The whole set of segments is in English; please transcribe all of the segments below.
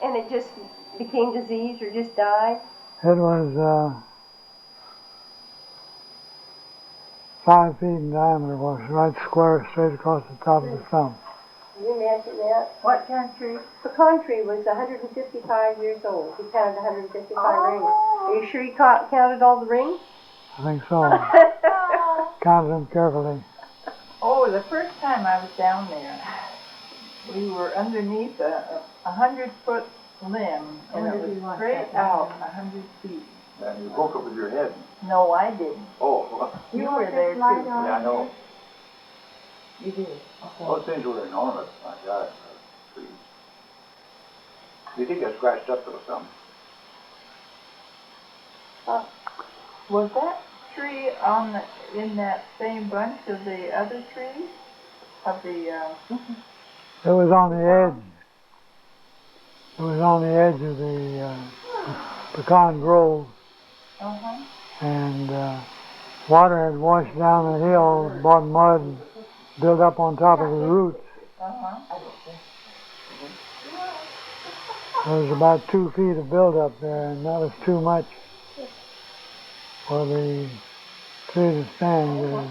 And it just became diseased or just died? It was 5 feet in diameter, was right square straight across the top of the stump. Can you imagine that? What kind of tree? Pecan tree was 155 years old. He counted 155 rings. Are you sure he counted all the rings? I think so. Counted them carefully. Oh, the first time I was down there, we were underneath a 100-foot limb, and it was straight out 100 feet. And you broke it with your head. No, I didn't. Oh, You were there too. yeah, I know. You did. Those things were enormous. My God, trees. Do you think I scratched up or something? Was that tree in that same bunch of the other trees? Of the, It was on the edge. It was on the edge of the pecan grove, and water had washed down the hill, brought mud, and built up on top of the roots. There was about 2 feet of buildup there, and that was too much for the tree to stand.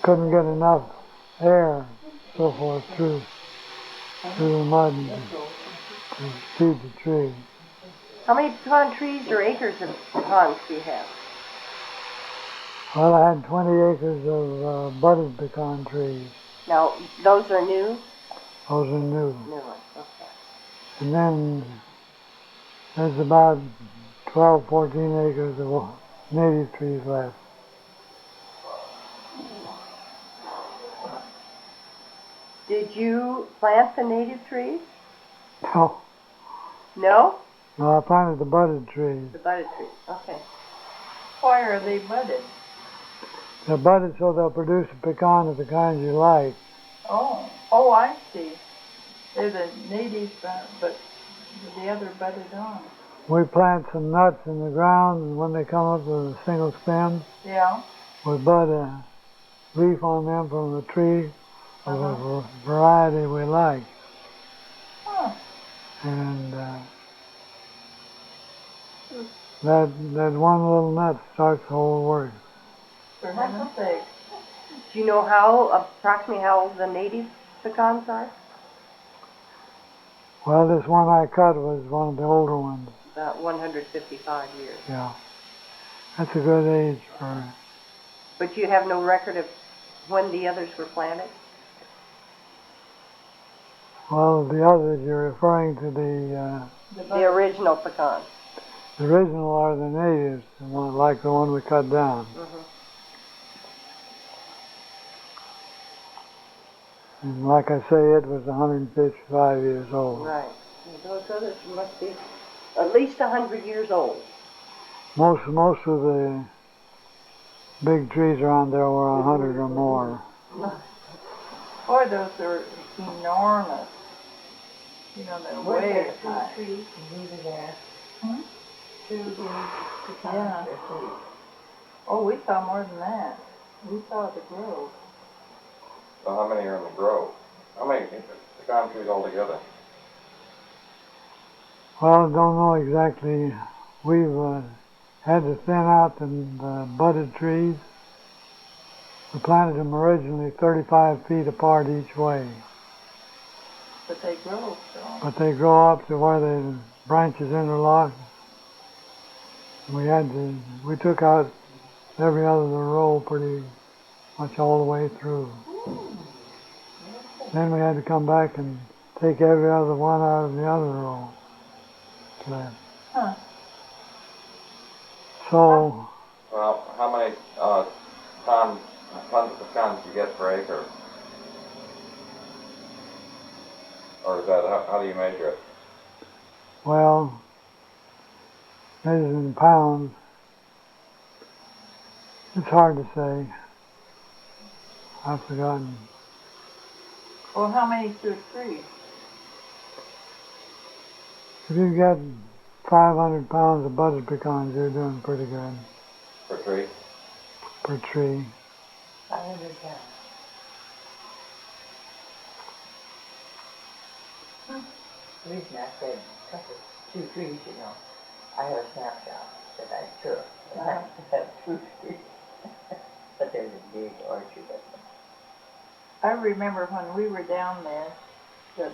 Couldn't get enough air, so forth, through the mud to feed the tree. How many pecan trees or acres of pecans do you have? Well, I had 20 acres of budded pecan trees. Now, those are new? Those are new. New ones, okay. And then there's about 12, 14 acres of native trees left. Did you plant the native trees? No, No? no, I planted the budded trees. The budded trees, okay. why are they budded? They're budded so they'll produce a pecan of the kind you like. Oh, I see. They're the native, but the other budded on. We plant some nuts in the ground, and when they come up with a single stem, Yeah. we bud a leaf on them from the tree of a variety we like. And that one little nut starts the whole work. For heaven's sake. Do you know approximately how old the native pecans are? Well, this one I cut was one of the older ones. About 155 years. Yeah. That's a good age for... But you have no record of when the others were planted? Well, the others, you're referring to the original pecans. The original are the natives, the one, like the one we cut down. And like I say, it was 155 years old. Right. Those others must be at least 100 years old. Most of the big trees around there were 100 or more. Boy, those are enormous. You know, they're way high. Trees and leave it there. Two huge Yeah. Oh, we saw more than that. We saw the grove. So how many are in the grove? How many pecan trees altogether? Well, I don't know exactly. We've had to thin out the budded trees. We planted them originally 35 feet apart each way. But they grow, so. But they grow up to where the branches interlock. We took out every other row pretty much all the way through. Then we had to come back and take every other one out of the other row. So. Well, how many tons of pecans do you get per acre? Or is that, how do you measure it? Well, measured in pounds, it's hard to say. I've forgotten. Well, how many to a tree? If you get 500 pounds of budded pecans, you're doing pretty good. Per tree? Per tree. 500 pounds. The reason I said two trees, you know, I have a snapshot that I took, and I have two trees. But there's a big orchard of them. I remember when we were down there, that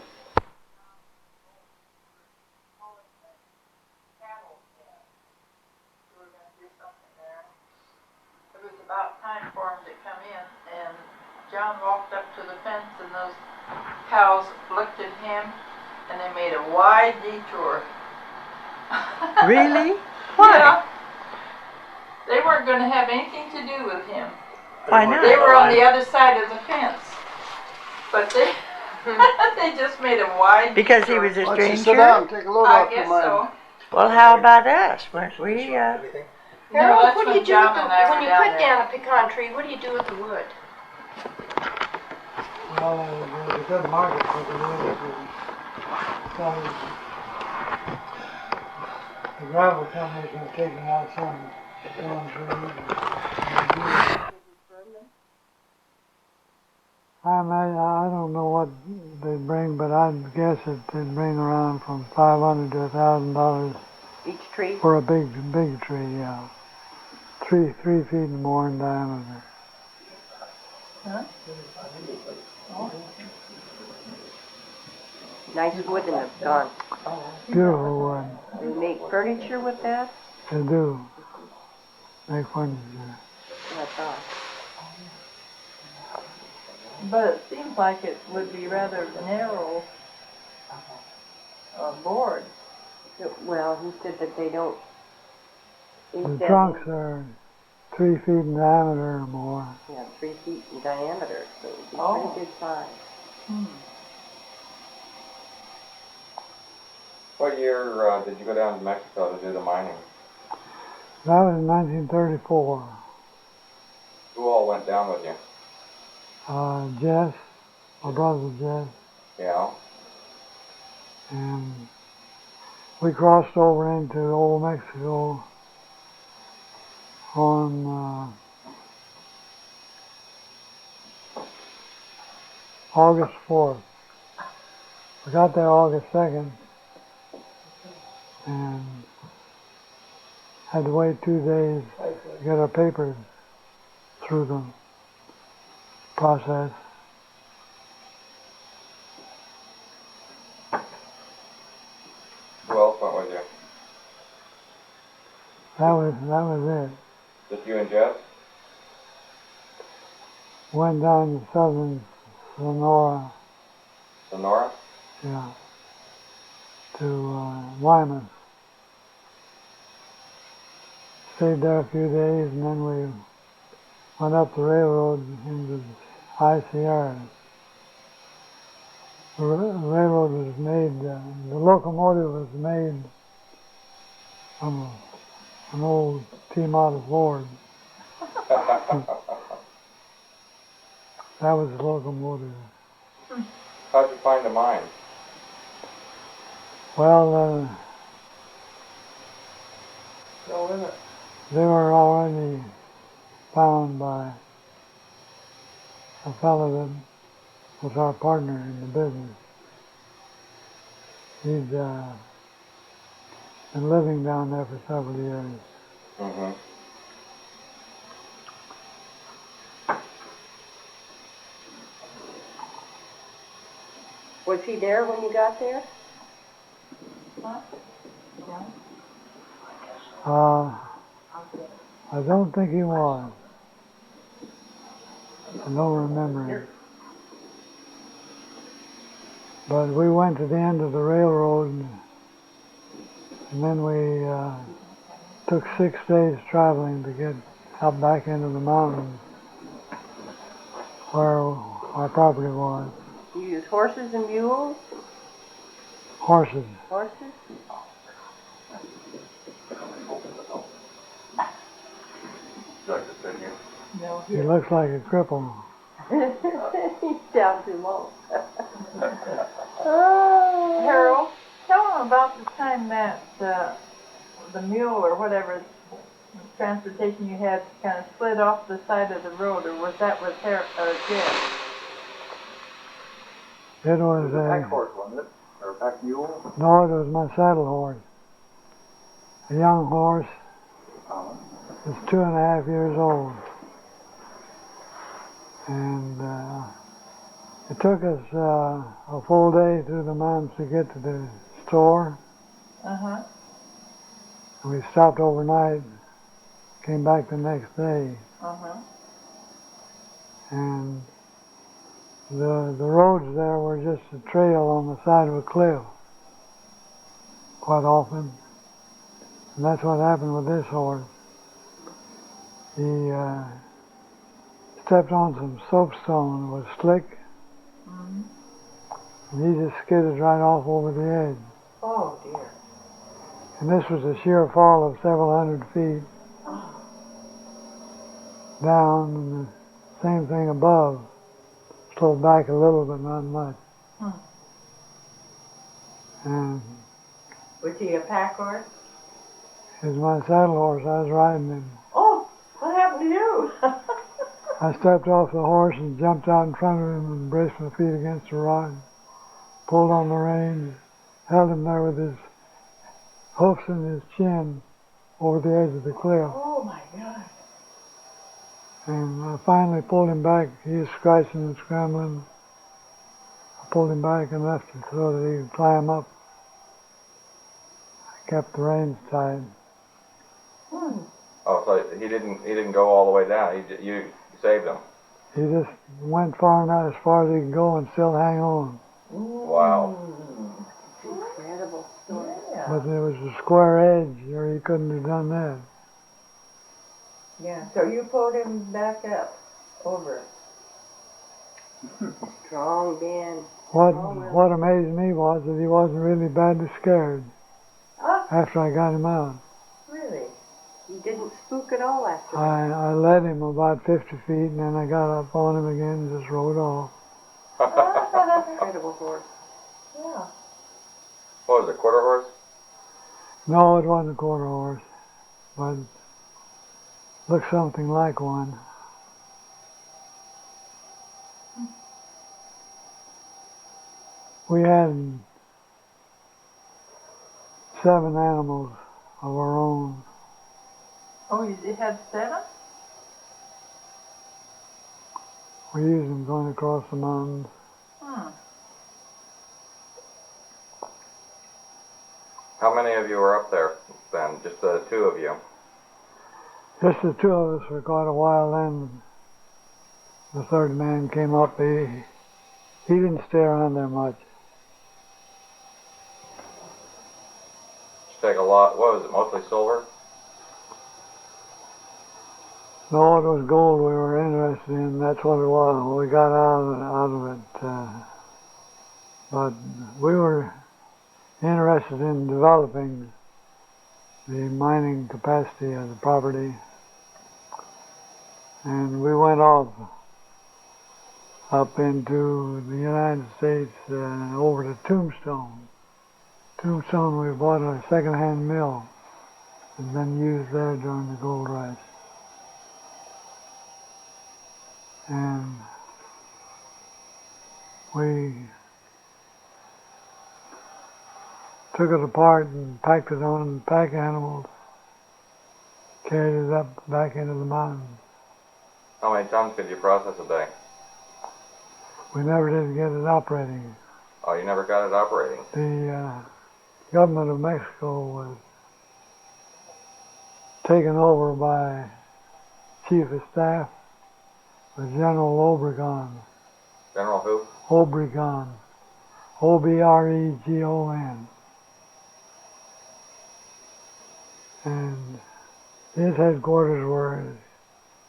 it was about time for him to come in, and John walked up to the fence, and those cows looked at him, and they made a wide detour. Really? Why? Yeah. They weren't going to have anything to do with him. Why not? They were on the other side of the fence, but they they just made a wide Because he detour. was a Why don't you sit stranger? down and take a load I off your guess mind? so. Well, how about us? Weren't we, No, Harold, that's what do when you do John with and I when were you down cut there. down a pecan tree? What do you do with the wood? Well, there's a good market for the wood. So the gravel companies are taking out some fallen trees. I don't know what they bring, but I'd guess that they'd bring around from $500 to $1,000 Each tree? for a big tree, yeah. 3 feet and more in diameter. Nice wood in the gun. Beautiful wood. They make furniture with that? They do. Make furniture. That's all. But it seems like it would be rather narrow board. Well, he said that they don't. The trunks are 3 feet in diameter or more. Yeah, 3 feet in diameter, so it'd be Oh. pretty good size. What year did you go down to Mexico to do the mining? That was in 1934. Who all went down with you? Jess, my brother Jess, Yeah. and we crossed over into Old Mexico on August 4th. We got there August 2nd and had to wait 2 days to get our papers through the process. Who else went with you? That was it. Just you and Jess? Went down to southern Sonora, Sonora? yeah, to Wyman. Stayed there a few days and then we went up the railroad into the High Sierras. The railroad was made, the locomotive was made from an old T-model Ford. That was the locomotive. How'd you find the mine? Well, they were already found by a fellow that was our partner in the business. He'd been living down there for several years. Mm-hmm. Was he there when you got there? I don't think he was. I don't remember him. But we went to the end of the railroad and then we took 6 days traveling to get up back into the mountains where our property was. You use horses and mules? Horses. Horses? No, He looks like a cripple. He's down too low. Harold, tell them about the time that the mule or whatever transportation you had kind of slid off the side of the road, or was that with Jeff? It was Pack a, horse, wasn't it? Or a pack mule? No, it was my saddle horse. A young horse. Was 2.5 years old. And it took us a full day through the mountains to get to the store. Uh-huh. And we stopped overnight, came back the next day. Uh-huh. And the roads there were just a trail on the side of a cliff quite often. And that's what happened with this horse. He stepped on some soapstone. It was slick. Mm-hmm. And he just skidded right off over the edge. Oh dear. And this was a sheer fall of several hundred feet down, and the same thing above. Sloped back a little, but not much. And Was he a pack horse? it was my saddle horse. I was riding him. Oh, what happened to you? I stepped off the horse and jumped out in front of him and braced my feet against a rock, pulled on the reins, held him there with his hoofs and his chin over the edge of the cliff. Oh my God. And I finally pulled him back. He was scratching and scrambling. I pulled him back and left him so that he could climb up. I kept the reins tight. Oh, so he didn't go all the way down. You saved him. He just went far enough, as far as he could go, and still hang on. Wow. Incredible story. Yeah. But there was a square edge, or he couldn't have done that. Yeah. So you pulled him back up over. Strong Ben. What amazed me was that he wasn't really badly scared Ah, after I got him out. really? He didn't spook at all after that. I led him about 50 feet, and then I got up on him again and just rode off. Incredible horse. Yeah. What was it, quarter horse? No, it wasn't a quarter horse, but looked something like one. We had 7 animals of our own. Oh, you had 7? We used them going across the mountains. How many of you were up there then? Just the 2 of you? Just the 2 of us for quite a while. Then the 3rd man came up. He didn't stay around there much. Did you take a lot? What was it? Mostly silver? No, it was gold we were interested in. That's what it was. We got out of it. But we were interested in developing the mining capacity of the property. And we went off up into the United States, over to Tombstone. Tombstone, we bought a second-hand mill. It had been used there during the gold rush. And we took it apart and packed it on pack animals, carried it up back into the mountains. How many tons could you process a day? We never did get it operating. Oh, you never got it operating? The government of Mexico was taken over by Chief of Staff, with General Obregon. General who? Obregon. Obregon. And his headquarters were as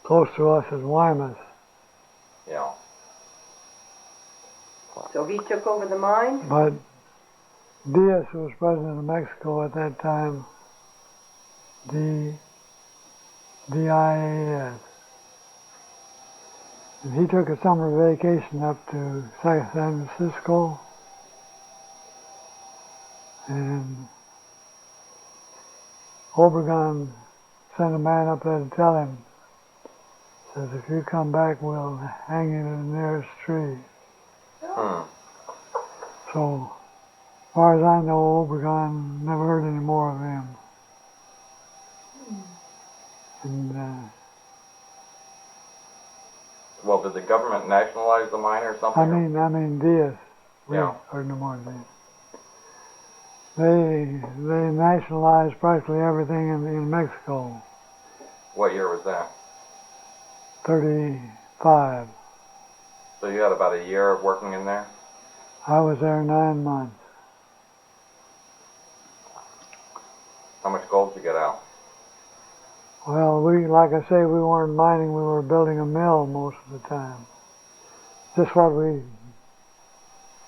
close to us as Guaymas. Yeah. So he took over the mine? But Diaz, who was president of Mexico at that time, D-I-A-S, and he took a summer vacation up to San Francisco, and Obregon sent a man up there to tell him, says, if you come back, we'll hang you to the nearest tree. So far as I know, Obregon, never heard any more of him. And Well, did the government nationalize the mine or something? I mean Diaz. We Yeah. heard no more of him. They nationalized practically everything in Mexico. What year was that? 35. So you had about a year of working in there? I was there 9 months. How much gold did you get out? Well, like I say, we weren't mining, we were building a mill most of the time. Just what we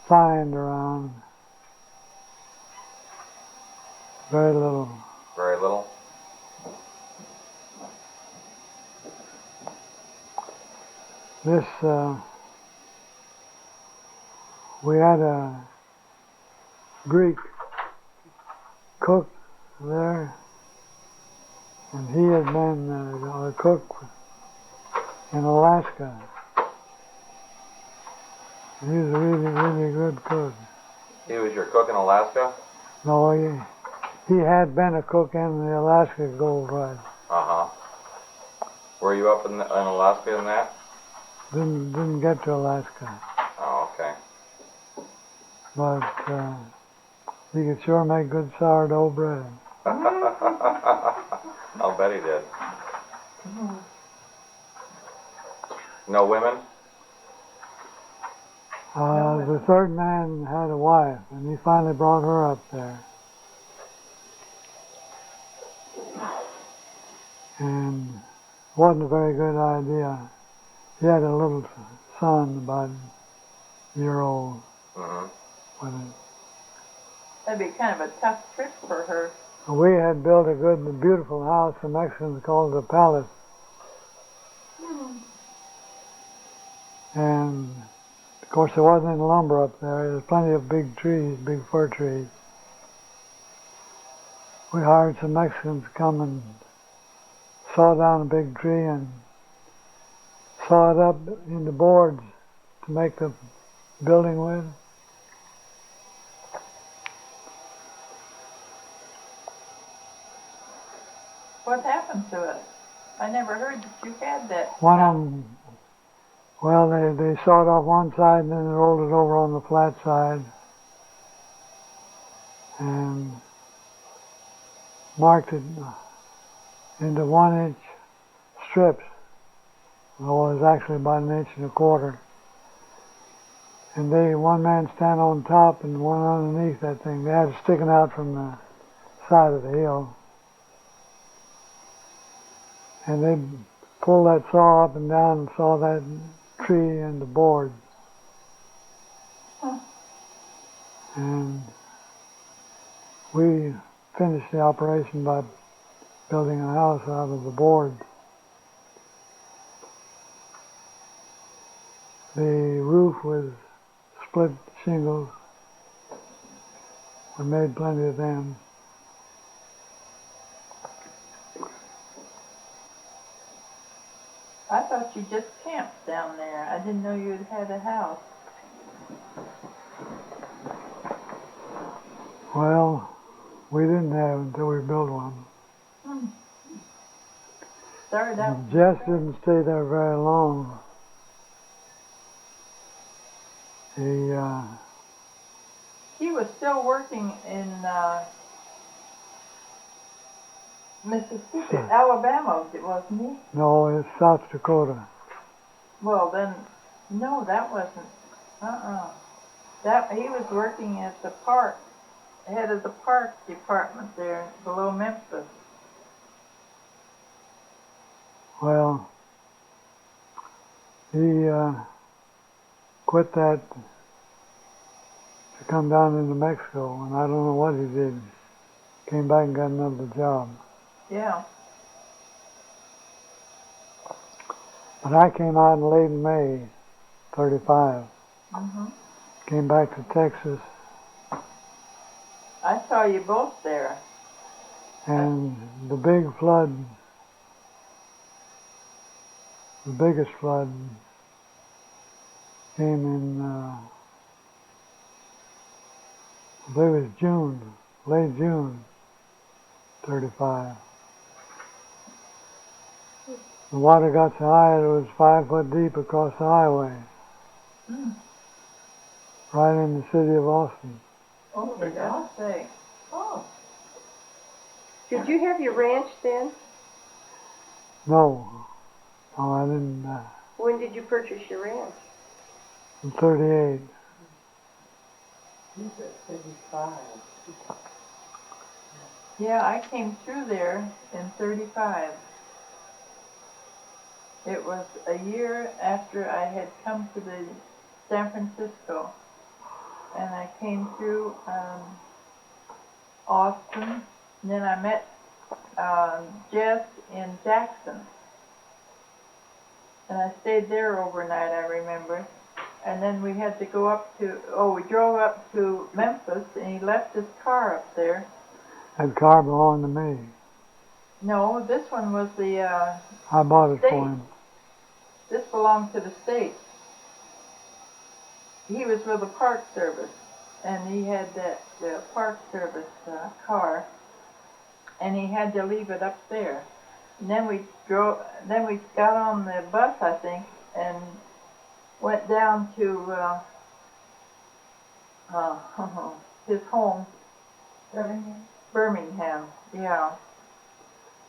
find around. Very little. Very little? This, we had a Greek cook there, and he had been a cook in Alaska. He was a really good cook. He was your cook in Alaska? No, he had been a cook in the Alaska Gold Rush. Uh-huh. Were you up in Alaska in that? Didn't get to Alaska, Oh, okay. but he could sure make good sourdough bread. I'll bet he did. No women? The third man had a wife, and he finally brought her up there. And it wasn't a very good idea. He had a little son, about a year old. Mm-hmm. That'd be kind of a tough trip for her. We had built a good and beautiful house. The Mexicans called it a palace. And of course there wasn't any lumber up there. There was plenty of big trees, big fir trees. We hired some Mexicans to come and saw down a big tree and saw it up into boards to make the building with. What happened to it? I never heard that you had that. One of them, well, they sawed off one side and then they rolled it over on the flat side and marked it into 1-inch strips. Well, it was actually about 1 1/4 inches. And one man stand on top and one underneath that thing. They had it sticking out from the side of the hill. And they pulled that saw up and down and saw that tree and the board. And we finished the operation by building a house out of the board. The roof was split shingles. We made plenty of them. I thought you just camped down there. I didn't know you had a house. Well, we didn't have until we built one. Started out. Jess didn't stay there very long. He was still working in Mississippi, Alabama, wasn't he? No, it's South Dakota. Well, then, no, that wasn't. That he was working at the park, head of the park department there below Memphis. Well, he quit that to come down into Mexico, and I don't know what he did. Came back and got another job. Yeah. But I came out in late May, 35. Came back to Texas, I saw you both there. and the big flood, the biggest flood, came in I believe it was June, late June, 35. The water got so high it was 5 foot deep across the highway. Right in the city of Austin. Oh, for God's sake. Oh, Did you have your ranch then? No, I didn't. When did you purchase your ranch? In 38. you said 35. Yeah, I came through there in 35. It was a year after I had come to the San Francisco, and I came through Austin, and then I met Jess in Jackson, and I stayed there overnight, I remember. And then we had to go up to, we drove up to Memphis, and he left his car up there. That car belonged to me. No, this one was the, I bought it State. for him. this belonged to the state. He was with the Park Service, and he had that Park Service car, and he had to leave it up there. And then we got on the bus, I think, and went down to his home, Birmingham, yeah.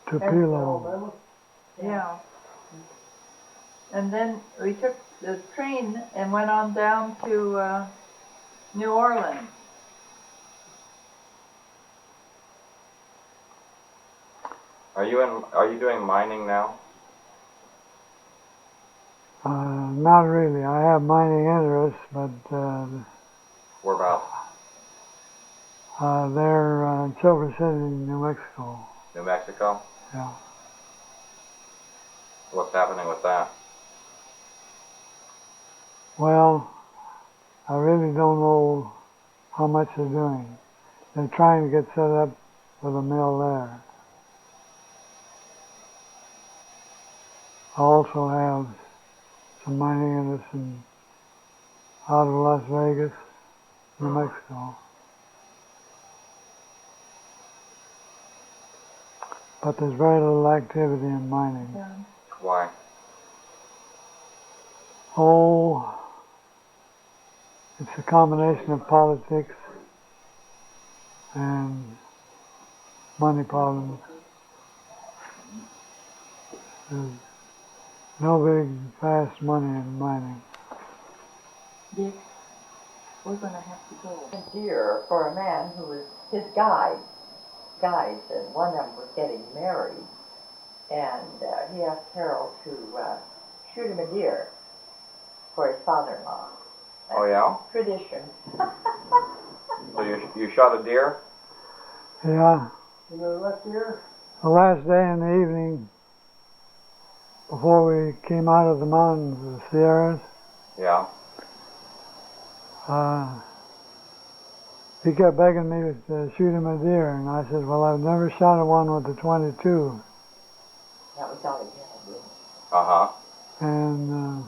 Tupelo. Yeah. And then we took the train and went on down to New Orleans. Are you doing mining now? Not really. I have mining interests, but Whereabouts? they're in Silver City, New Mexico. New Mexico? Yeah. What's happening with that? Well, I really don't know how much they're doing. They're trying to get set up with a mill there. I also have some mining interests out of Las Vegas, New Mexico. But there's very little activity in mining. Yeah. Why? Oh, it's a combination of politics and money problems. There's no big, fast money in mining. Dick, we're going to have to go. A deer for a man who was his guides, and one of them was getting married, and he asked Harold to shoot him a deer for his father-in-law. Oh yeah? Tradition. So you shot a deer? Yeah. You know what deer? The last day in the evening, before we came out of the mountains, the Sierras, Yeah. he kept begging me to shoot him a deer, and I said, well, I've never shot one with a 22. That was all he had, yeah. Uh-huh. And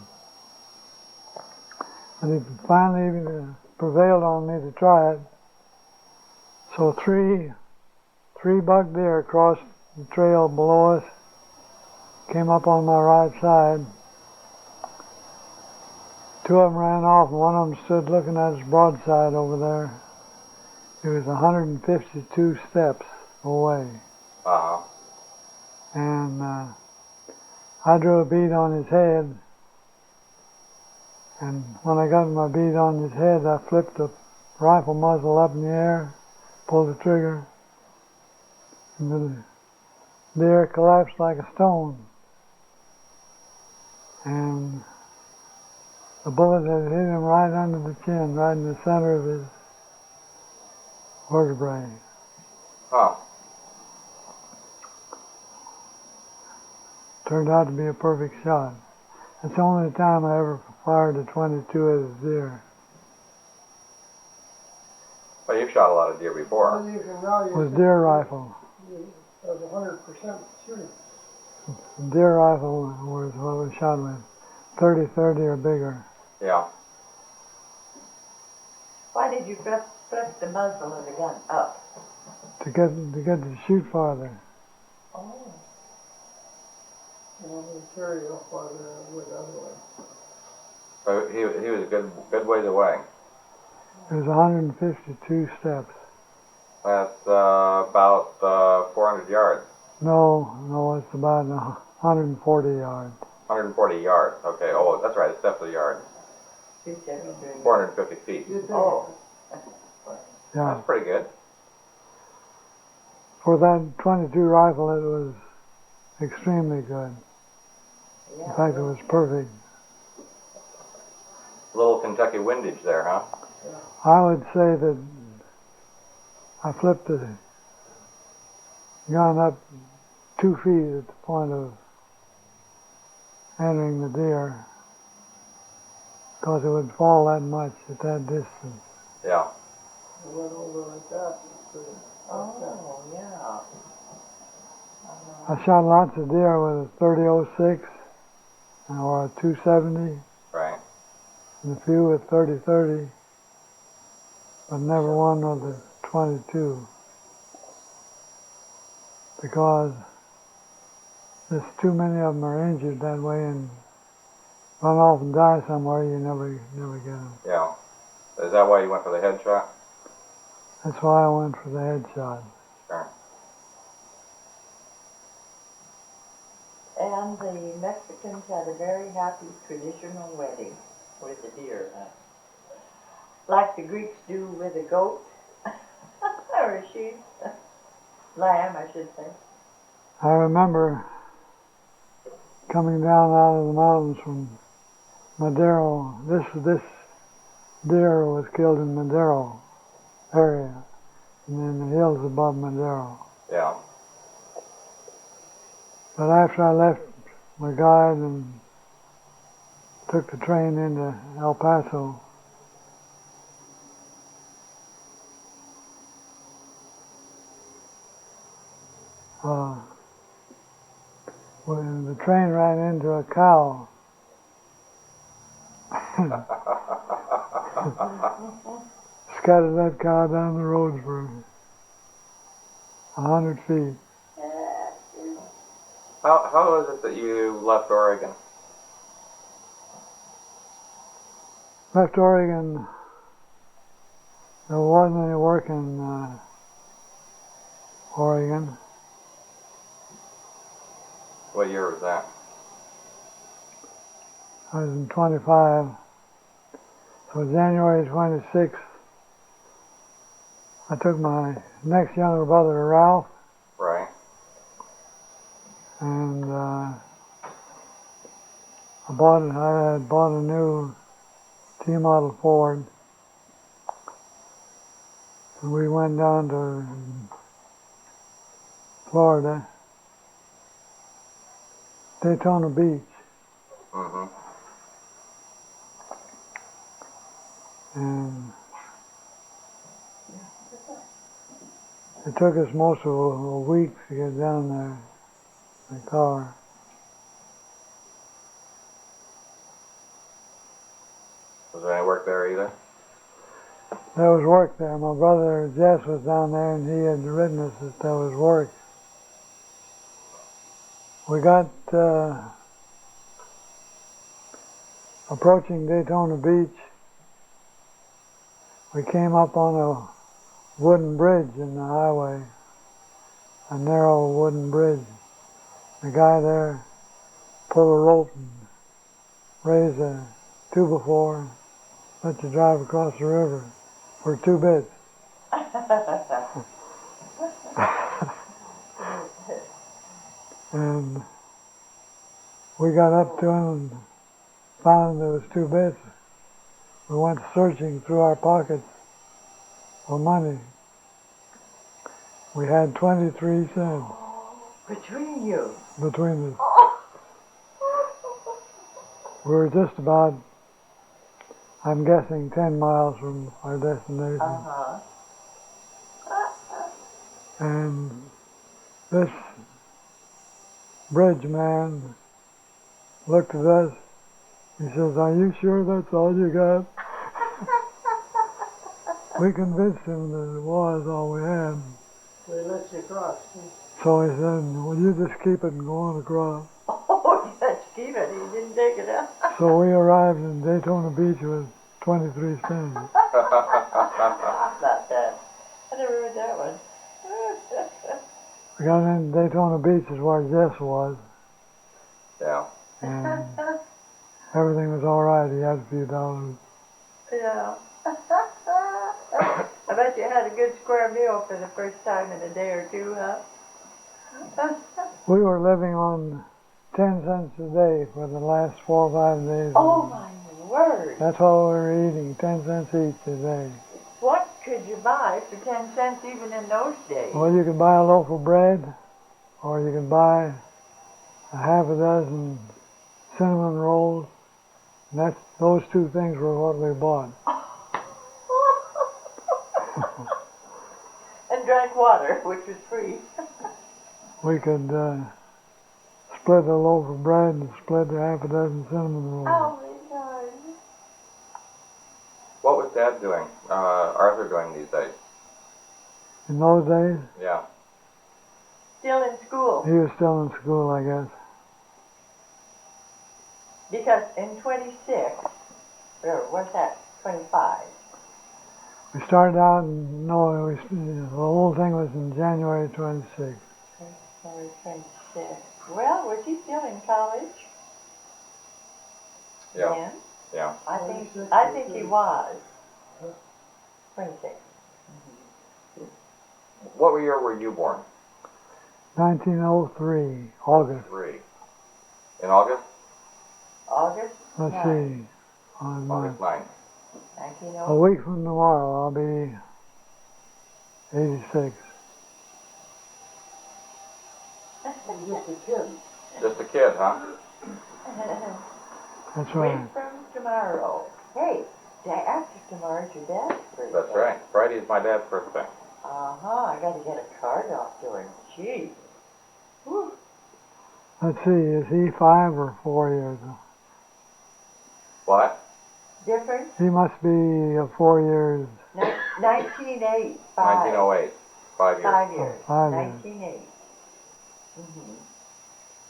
but he finally prevailed on me to try it. So three buck deer crossed the trail below us, came up on my right side. Two of them ran off, and one of them stood looking at his broadside over there. It was 152 steps away. Uh-huh. And I drew a bead on his head. And when I got my bead on his head, I flipped the rifle muzzle up in the air, pulled the trigger, and the deer collapsed like a stone. And the bullet had hit him right under the chin, right in the center of his vertebrae. Oh. Turned out to be a perfect shot. That's the only time I ever fired a 22 at a deer. Well, you've shot a lot of deer before. It was deer rifle. That was 100% shooting. Deer rifle was what we shot with. 30-30 or bigger. Yeah. Why did you flip the muzzle of the gun up. to get to shoot farther. Oh. And then carry off farther with the other way. So he was a good ways away. It was 152 steps. That's about 400 yards. No, it's about 140 yards. 140 yards. Okay. Oh, that's right. It's steps a yard. 450 feet. Oh. Yeah. That's pretty good. For that 22 rifle, it was extremely good. Yeah. In fact, it was perfect. Little Kentucky windage there, huh? I would say that I flipped the gun up 2 feet at the point of entering the deer, because it would fall that much at that distance. Yeah. It went over like that. Oh, yeah. I shot lots of deer with a 30-06 or a 270, Right. and a few with 30-30, but never one with a 22, because there's too many of them are injured that way and run off and die somewhere. You never get them. Yeah. Is that why you went for the headshot? That's why I went for the headshot. Sure. And the Mexicans had a very happy traditional wedding with the deer, huh? Like the Greeks do with a goat, or a sheep, lamb, I should say. I remember coming down out of the mountains from Madero. This deer was killed in Madero area, and in the hills above Madero. Yeah. But after I left my guide and took the train into El Paso, when the train ran into a cow, scattered that cow down the road for 100 feet. How is it that you left Oregon? Left Oregon, there wasn't any work in Oregon. What year was that? I was in 25. So January 26th, I took my next younger brother to Ralph, Right. and I had bought a new T-model Ford, and we went down to Florida, Daytona Beach, Mm-hmm. and it took us most of a week to get down there in the car. Was there any work there either? There was work there. My brother Jess was down there, and he had written us that there was work. We got approaching Daytona Beach. We came up on a wooden bridge in the highway, a narrow wooden bridge. The guy there pulled a rope and raised a 2x4, let you drive across the river for 2 bits. And we got up to him and found there was 2 bits. We went searching through our pockets for money. We had 23 cents Between you. between us. We were just about, I'm guessing, 10 miles from our destination. Uh-huh. And this bridge man looked at us. He says, "Are you sure that's all you got?" We convinced him that it was all we had. They let you cross. So he said, well, you just keep it and go on across. Oh, yes, keep it. He didn't take it out. So we arrived in Daytona Beach with 23 cents. Not that. I never heard that one. We got in Daytona Beach is where Jess was, Yeah. and everything was all right. He had a few dollars. Yeah. I bet you had a good square meal for the first time in a day or two, huh? We were living on 10 cents a day for the last 4 or 5 days. Oh my word! That's what we were eating, 10 cents each a day. What could you buy for 10 cents even in those days? Well, you could buy a loaf of bread, or you could buy a half a dozen cinnamon rolls. And those two things were what we bought. And drank water, which was free. We could split a loaf of bread and split a half a dozen cinnamon rolls. Oh my God. What was Dad doing, Arthur doing these days? In those days, Yeah. Still in school. he was still in school, I guess. Because in 26, or what's that, 25? We started out, the whole thing was in January 26th. January 26. Well, was he still in college? Yeah. Then? Yeah. I think he was. 26. What year were you born? 1903, August. 3. In August? August Let's 9th, see. On August 9th. a 1903. week from tomorrow, I'll be 86. Just a kid. Just a kid, huh? That's Week right. from tomorrow. Hey, day after tomorrow's your dad's birthday. That's right. Friday is my dad's birthday. I gotta get a card off to him. Gee. Whew. Let's see, is he 5 or 4 years old? What? Different? He must be 4 years. 1908. 1908. 5 years. 5 years. Oh, 5 years. 1908.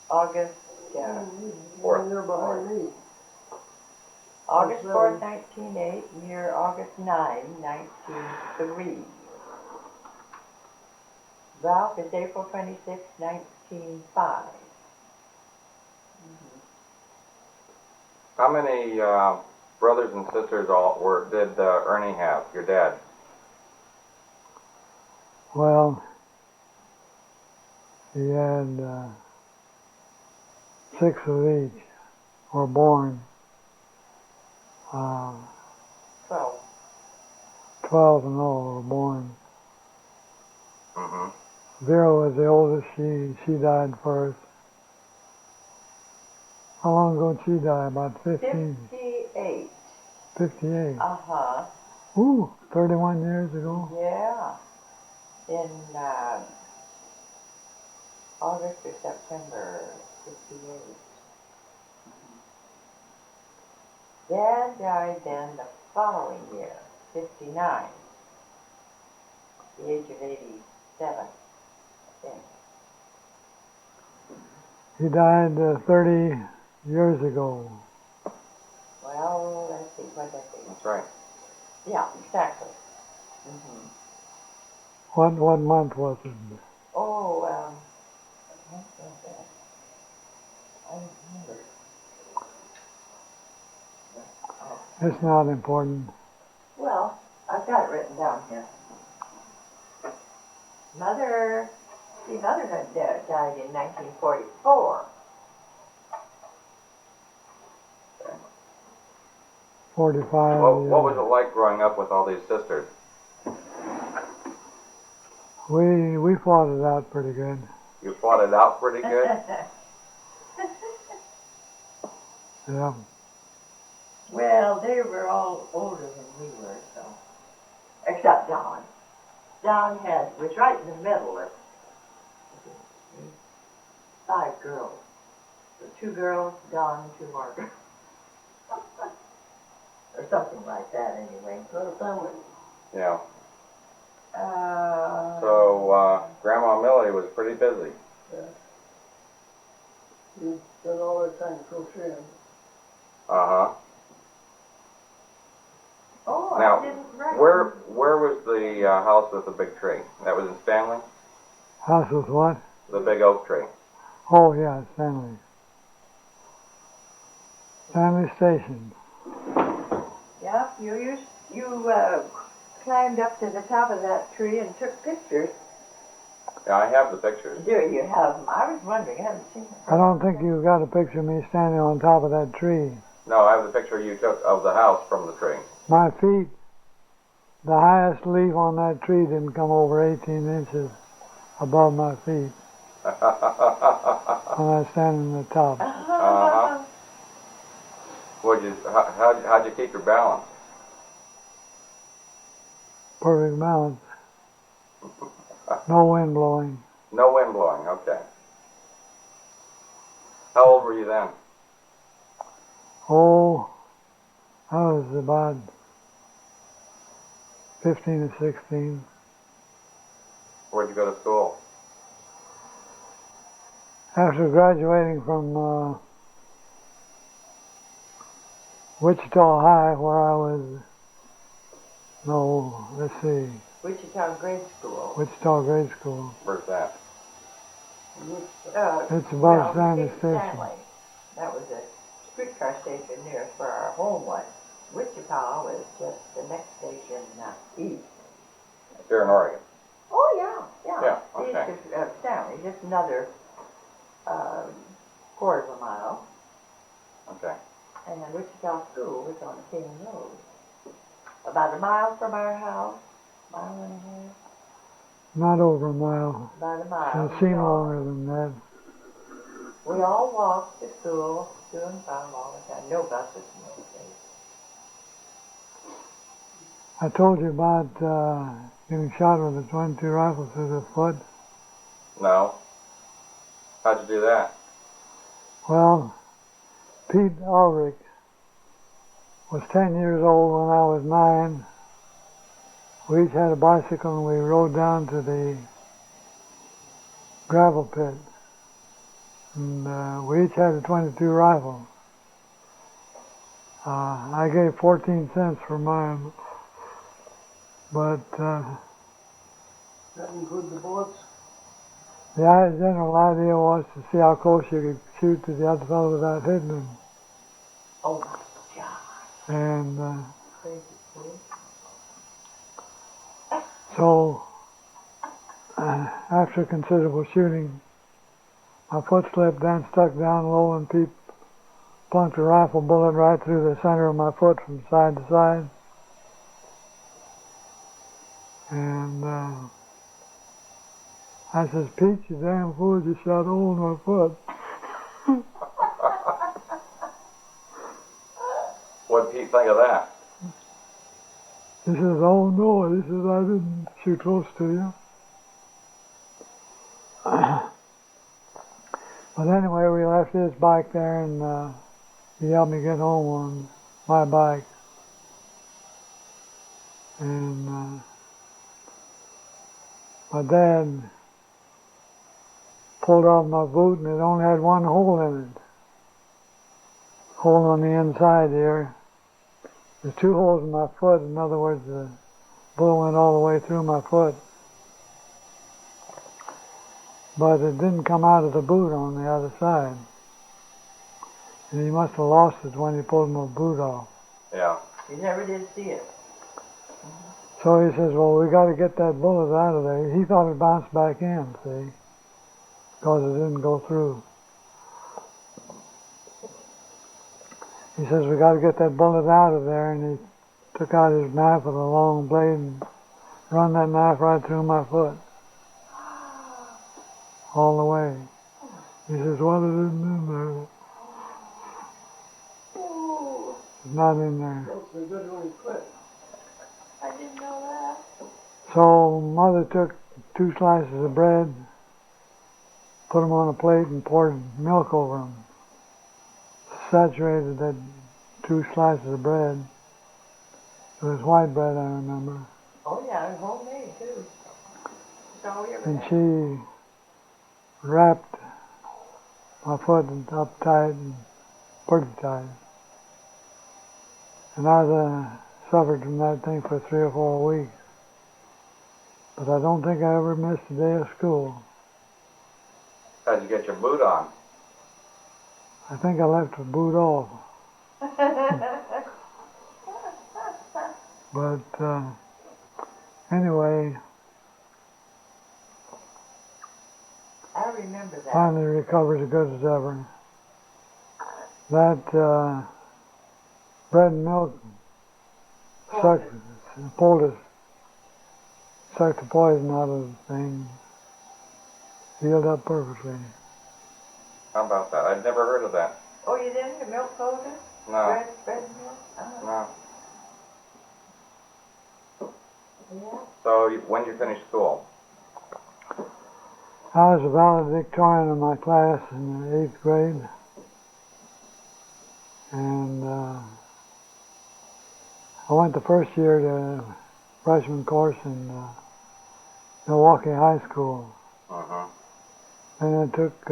August, One year behind me. August 4th, 1908, year August 9, 1903. Ralph is April 26, 1905. How many brothers and sisters did Ernie have, your dad? Well, he had 6 of each were born. 12. 12 in all were born. Mm-hmm. Vera was the oldest. She died first. How long ago did she die? About 15? 58. 58. Uh-huh. Ooh, 31 years ago. Yeah. In August or September 58. Dad died then the following year, 59. The age of 87, I think. He died 30 years ago. Well, let's see, what did I say? That's right. Yeah, exactly. What month was it? Oh, what was that? I don't remember. It's not important. Well, I've got it written down here. Mother had died in 1944. 45. What was it like growing up with all these sisters? We fought it out pretty good. You fought it out pretty good? Yeah. Well, they were all older than we were, so. Except Don. Don was right in the middle of 5 girls. So 2 girls, Don, 2 more girls. Or something like that, anyway. Got a family. Yeah. So, Grandma Millie was pretty busy. You spent all that time crocheting. Uh-huh. oh, Now, I didn't write. Where was the house with the big tree? That was in Stanley? House was what? The big oak tree. Oh, yeah, Stanley. Stanley Station. Yeah, you climbed up to the top of that tree and took pictures. Yeah, I have the pictures. Do you have them? I was wondering, I haven't seen them. I don't think you got a picture of me standing on top of that tree. No, I have the picture you took of the house from the tree. My feet, the highest leaf on that tree didn't come over 18 inches above my feet when I was standing on the top. Uh-huh. How'd you keep your balance? Perfect balance. No wind blowing. No wind blowing, okay. How old were you then? Oh, I was about 15 or 16. Where'd you go to school? After graduating from Wichita High, where I was, Wichita Grade School. Wichita Grade School. Where's that? It's above Stanley Station. Station. That was a streetcar station near where our home was. Wichita was just the next station east. Here in Oregon. Oh, yeah. Yeah, okay. East of Stanley, just another quarter of a mile. Okay. And the Wichita School was on King Road. About a mile from our house, mile and a half. Not over a mile. About a mile. It seemed longer than that. We all walked to school, to and from all the time. No buses in those days. I told you about getting shot with a .22 rifle through the foot. No. How'd you do that? Well, Pete Ulrich was 10 years old when I was 9. We each had a bicycle and we rode down to the gravel pit. And we each had a .22 rifle. I gave 14 cents for mine, but That include the bullets? the general idea was to see how close you could shoot to the other fellow without hitting him. Oh, my God. And Crazy kid. so after considerable shooting, my foot slipped, then stuck down low, and Pete plunked a rifle bullet right through the center of my foot from side to side. And I says, Pete, you damn fool, you shot a hole in my foot. What'd Pete think of that? He says, oh no, he says, I didn't shoot close to you. But anyway, we left his bike there, and he helped me get home on my bike. And my dad pulled off my boot, and it only had one hole in it. Hole on the inside here. There's 2 holes in my foot. In other words, the bullet went all the way through my foot. But it didn't come out of the boot on the other side. And he must have lost it when he pulled my boot off. Yeah. You never did see it. So he says, well, we got to get that bullet out of there. He thought it bounced back in, see, because it didn't go through. He says, we got to get that bullet out of there, and he took out his knife with a long blade and run that knife right through my foot. All the way. He says, well, it isn't in there. It's not in there. That's a good one to quit. I didn't know that. So Mother took 2 slices of bread, put them on a plate, and poured milk over them. Saturated that 2 slices of bread. It was white bread, I remember. Oh, Yeah, homemade too. That's all we ever and had. she wrapped my foot up tight and pretty tight. And I suffered from that thing for 3 or 4 weeks. But I don't think I ever missed a day of school. How'd you get your boot on? I think I left the boot off. But anyway, I remember that. finally recovered as good as ever. That bread and milk sucked the poison out of the thing, healed up perfectly. How about that? I'd never heard of that. Oh, you didn't? The milk powder? No, Bread and milk? no. Yeah. So when did you finish school? I was a valedictorian in my class in the 8th grade. And I went the first year to freshman course in Milwaukee High School. Uh-huh. Then I took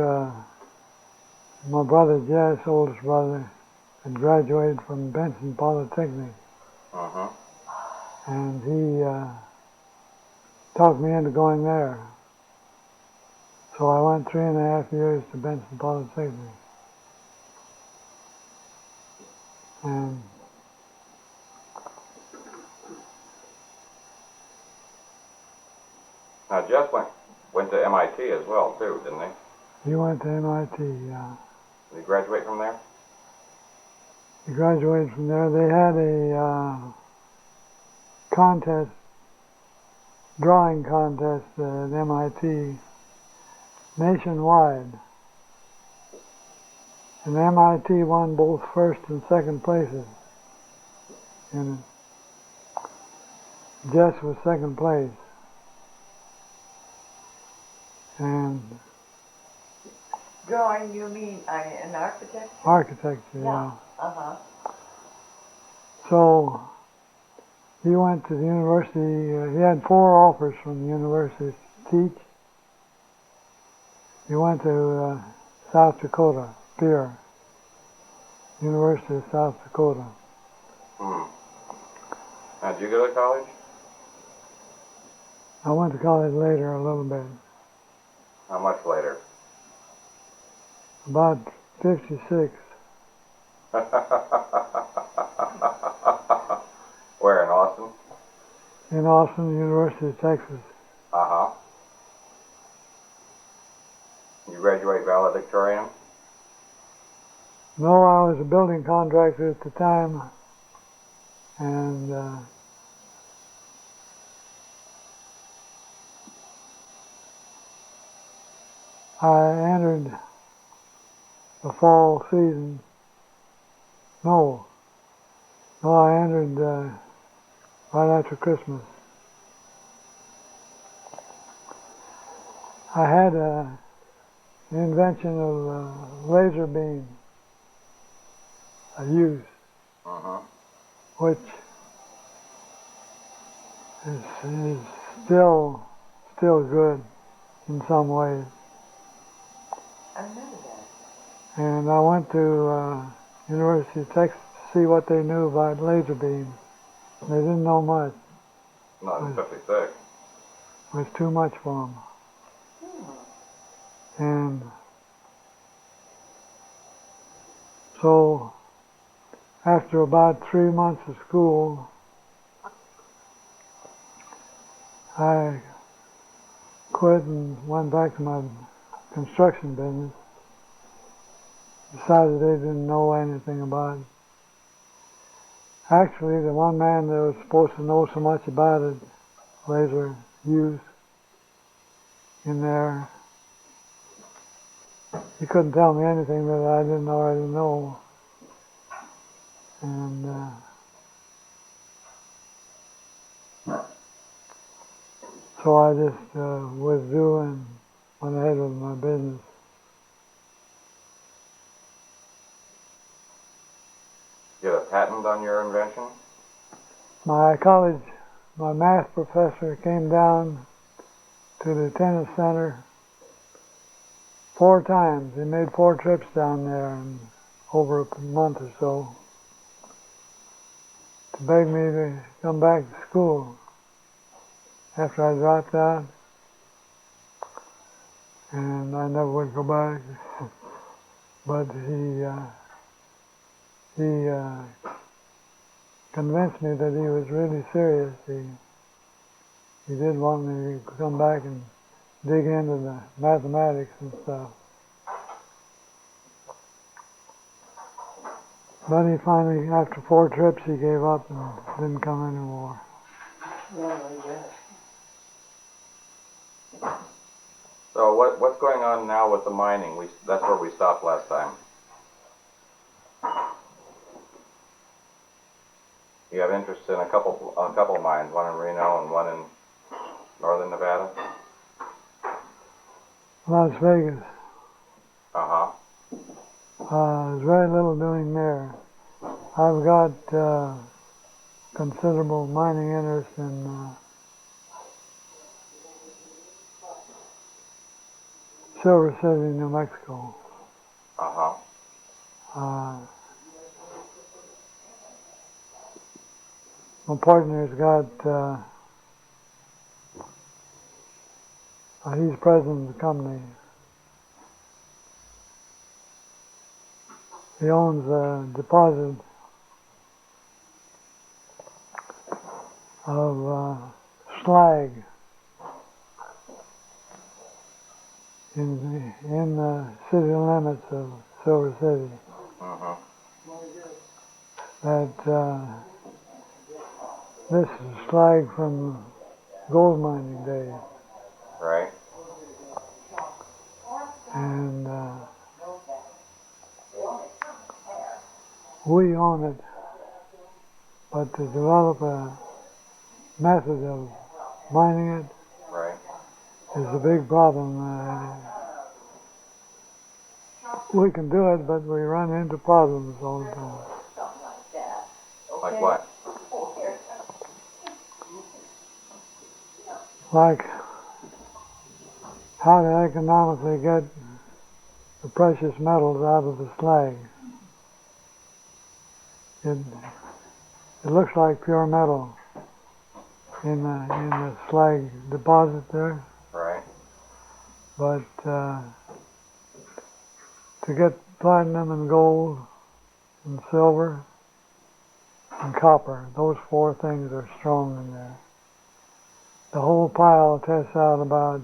my brother Jess, oldest brother, had graduated from Benson Polytechnic. Uh-huh. And he talked me into going there. So I went 3.5 years to Benson Polytechnic. And Now Jess went to MIT as well too, didn't he? he went to MIT, yeah. Did he graduate from there? He graduated from there. They had a contest, drawing contest at MIT nationwide. And MIT won both first and second places. And Jess was second place. And Drawing, you mean an architect? architecture, yeah. Uh-huh. So he went to the university. He had 4 offers from the university to teach. He went to South Dakota, Pierre, University of South Dakota. Hmm. Now, did you go to college? I went to college later a little bit, How much later? about 56. Where, in Austin? In Austin, University of Texas. Uh-huh. You graduate valedictorian? No, I was a building contractor at the time, and I entered the fall season. No, I entered right after Christmas. I had an invention of laser beam I used, Uh-huh. which is still good in some ways. I remember that. And I went to University of Texas to see what they knew about laser beams. They didn't know much. Not in 56. It was too much for them. And so after about 3 months of school, I quit and went back to my construction business. Decided they didn't know anything about it. Actually, the one man that was supposed to know so much about it, laser use in there, he couldn't tell me anything that I didn't already know. And so I just withdrew and went ahead with my business. You get a patent on your invention? My college my math professor came down to the tennis center 4 times. He made 4 trips down there in over a month or so to beg me to come back to school after I dropped out, and I never would go back. But he convinced me that he was really serious. He did want me to come back and dig into the mathematics and stuff. But he finally, after 4 trips, he gave up and didn't come anymore. So what's going on now with the mining? That's where we stopped last time. You have interest in a couple mines, one in Reno and one in northern Nevada? Las Vegas. Uh-huh. There's very little doing there. I've got considerable mining interest in Silver City, New Mexico. Uh-huh. My partner's got, he's president of the company. He owns a deposit of slag in the city limits of Silver City. Uh-huh. That this is slag from gold mining days. Right. And we own it, but to develop a method of mining it Right. is a big problem. We can do it, but we run into problems all the time. Like what? Like how to economically get the precious metals out of the slag. It looks like pure metal in the slag deposit there. Right. But to get platinum and gold and silver and copper, those 4 things are strong in there. The whole pile tests out about,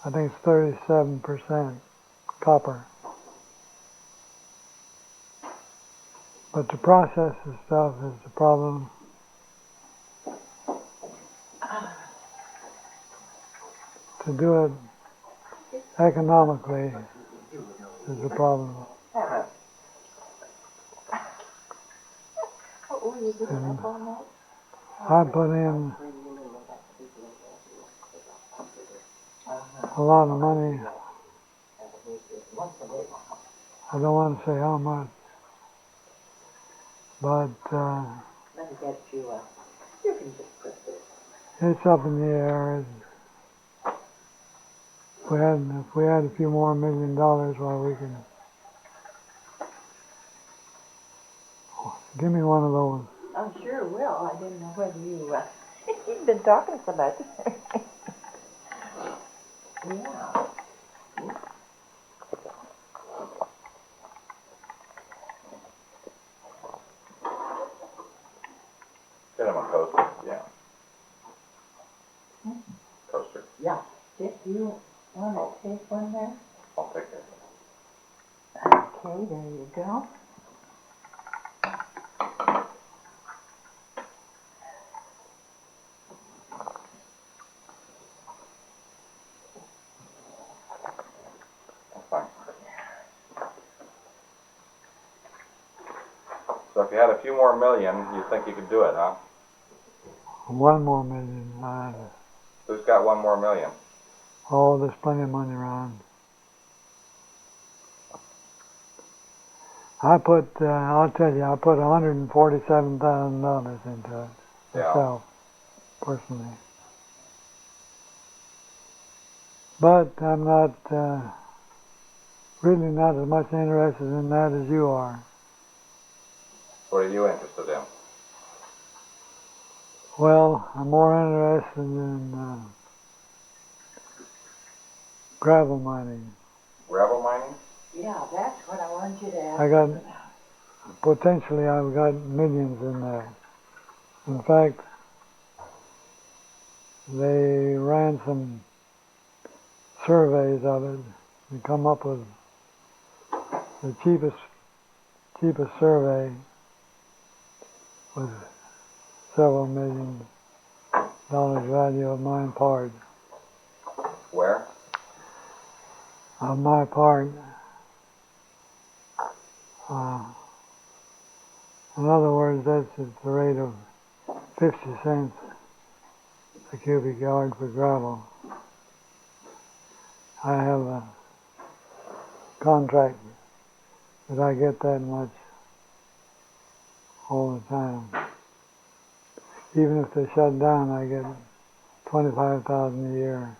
I think it's 37% copper. But to process the stuff is the problem. To do it economically is the problem. And I put in a lot of money. I don't want to say how much, but Let me get you you can just put this. it's up in the air. If we had a few more $1 million, well, we can. Give me one of those. I sure will. I didn't know whether you, you've been talking so much. Yeah. Get him a coaster. Yeah. Coaster. Yeah. If you want to take one there? I'll take it. Okay, there you go. That's fine. So if you had a few more million, you think you could do it, huh? 1 more million. Who's got 1 more million? Oh, there's plenty of money around. I'll tell you, I put $147,000 into it. Yeah. myself, personally. But I'm not, really not as much interested in that as you are. What are you interested in? Well, I'm more interested in gravel mining. Gravel mining? Yeah, that's what I wanted you to ask. Potentially I've got millions in there. In fact, they ran some surveys of it and come up with the cheapest survey was several $million value of my part. Where? Of my part. In other words, that's at the rate of 50 cents a cubic yard for gravel. I have a contract that I get that much all the time. Even if they shut down, I get $25,000 a year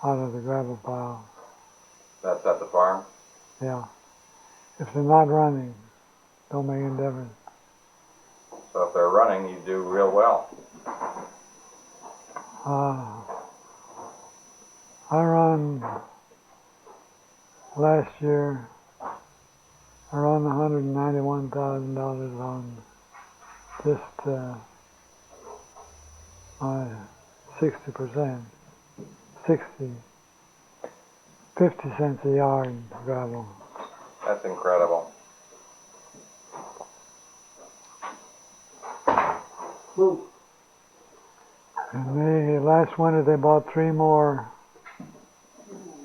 out of the gravel pile. That's at the farm? Yeah. If they're not running, don't make any difference. So if they're running, you do real well. I run last year. I run $191,000 on just my 60%, 50 cents a yard gravel. That's incredible. Move. And last winter they bought 3 more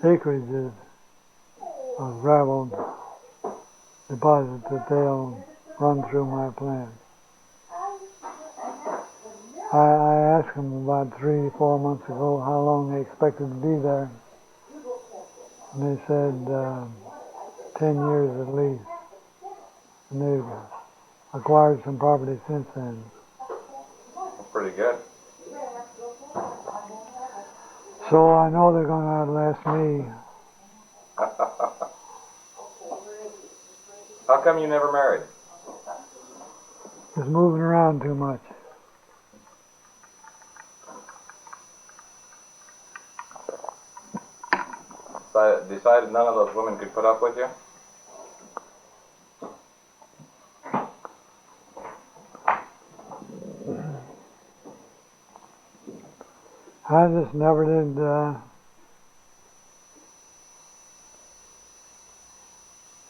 acreages of gravel deposit that they'll run through my plant. I asked them about 3-4 months ago how long they expected to be there. And they said 10 years at least. And they've acquired some property since then. That's pretty good. So I know they're going to outlast me. How come you never married? Just moving around too much. Decided none of those women could put up with you? I just never did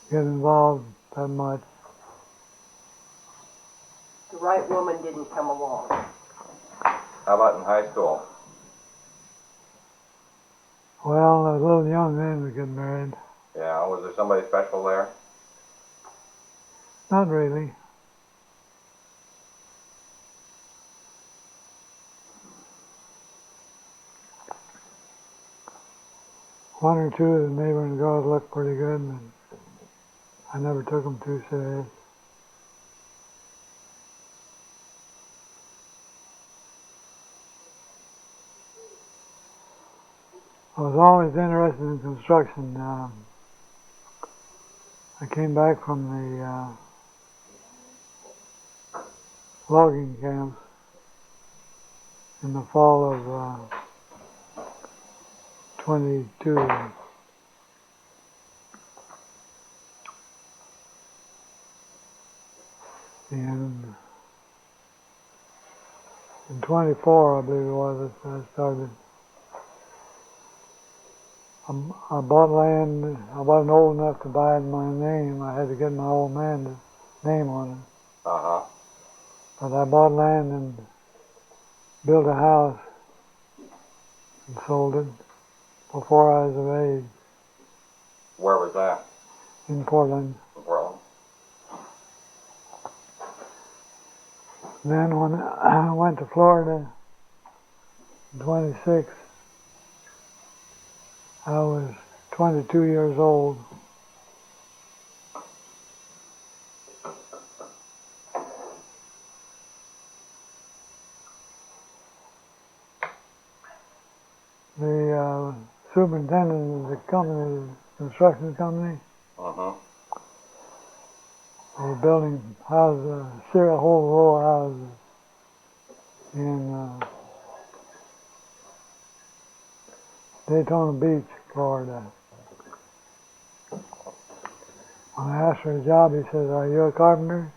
get involved that much. The right woman didn't come along. How about in high school? Well, I was a little young then to get married. Yeah, was there somebody special there? Not really. One or two of the neighboring girls looked pretty good, and I never took them too serious. I was always interested in construction. I came back from the logging camps in the fall of 22. And in 24, I believe it was, I started. I bought land. I wasn't old enough to buy it in my name. I had to get my old man's name on it. Uh-huh. But I bought land and built a house and sold it before I was of age. Where was that? In Portland. In Portland. Then when I went to Florida, 26, I was 22 years old. the superintendent of the company, the construction company, Uh-huh. they were building houses, a whole row of houses in Daytona Beach, Florida. When I asked for a job, he said, "Are you a carpenter?"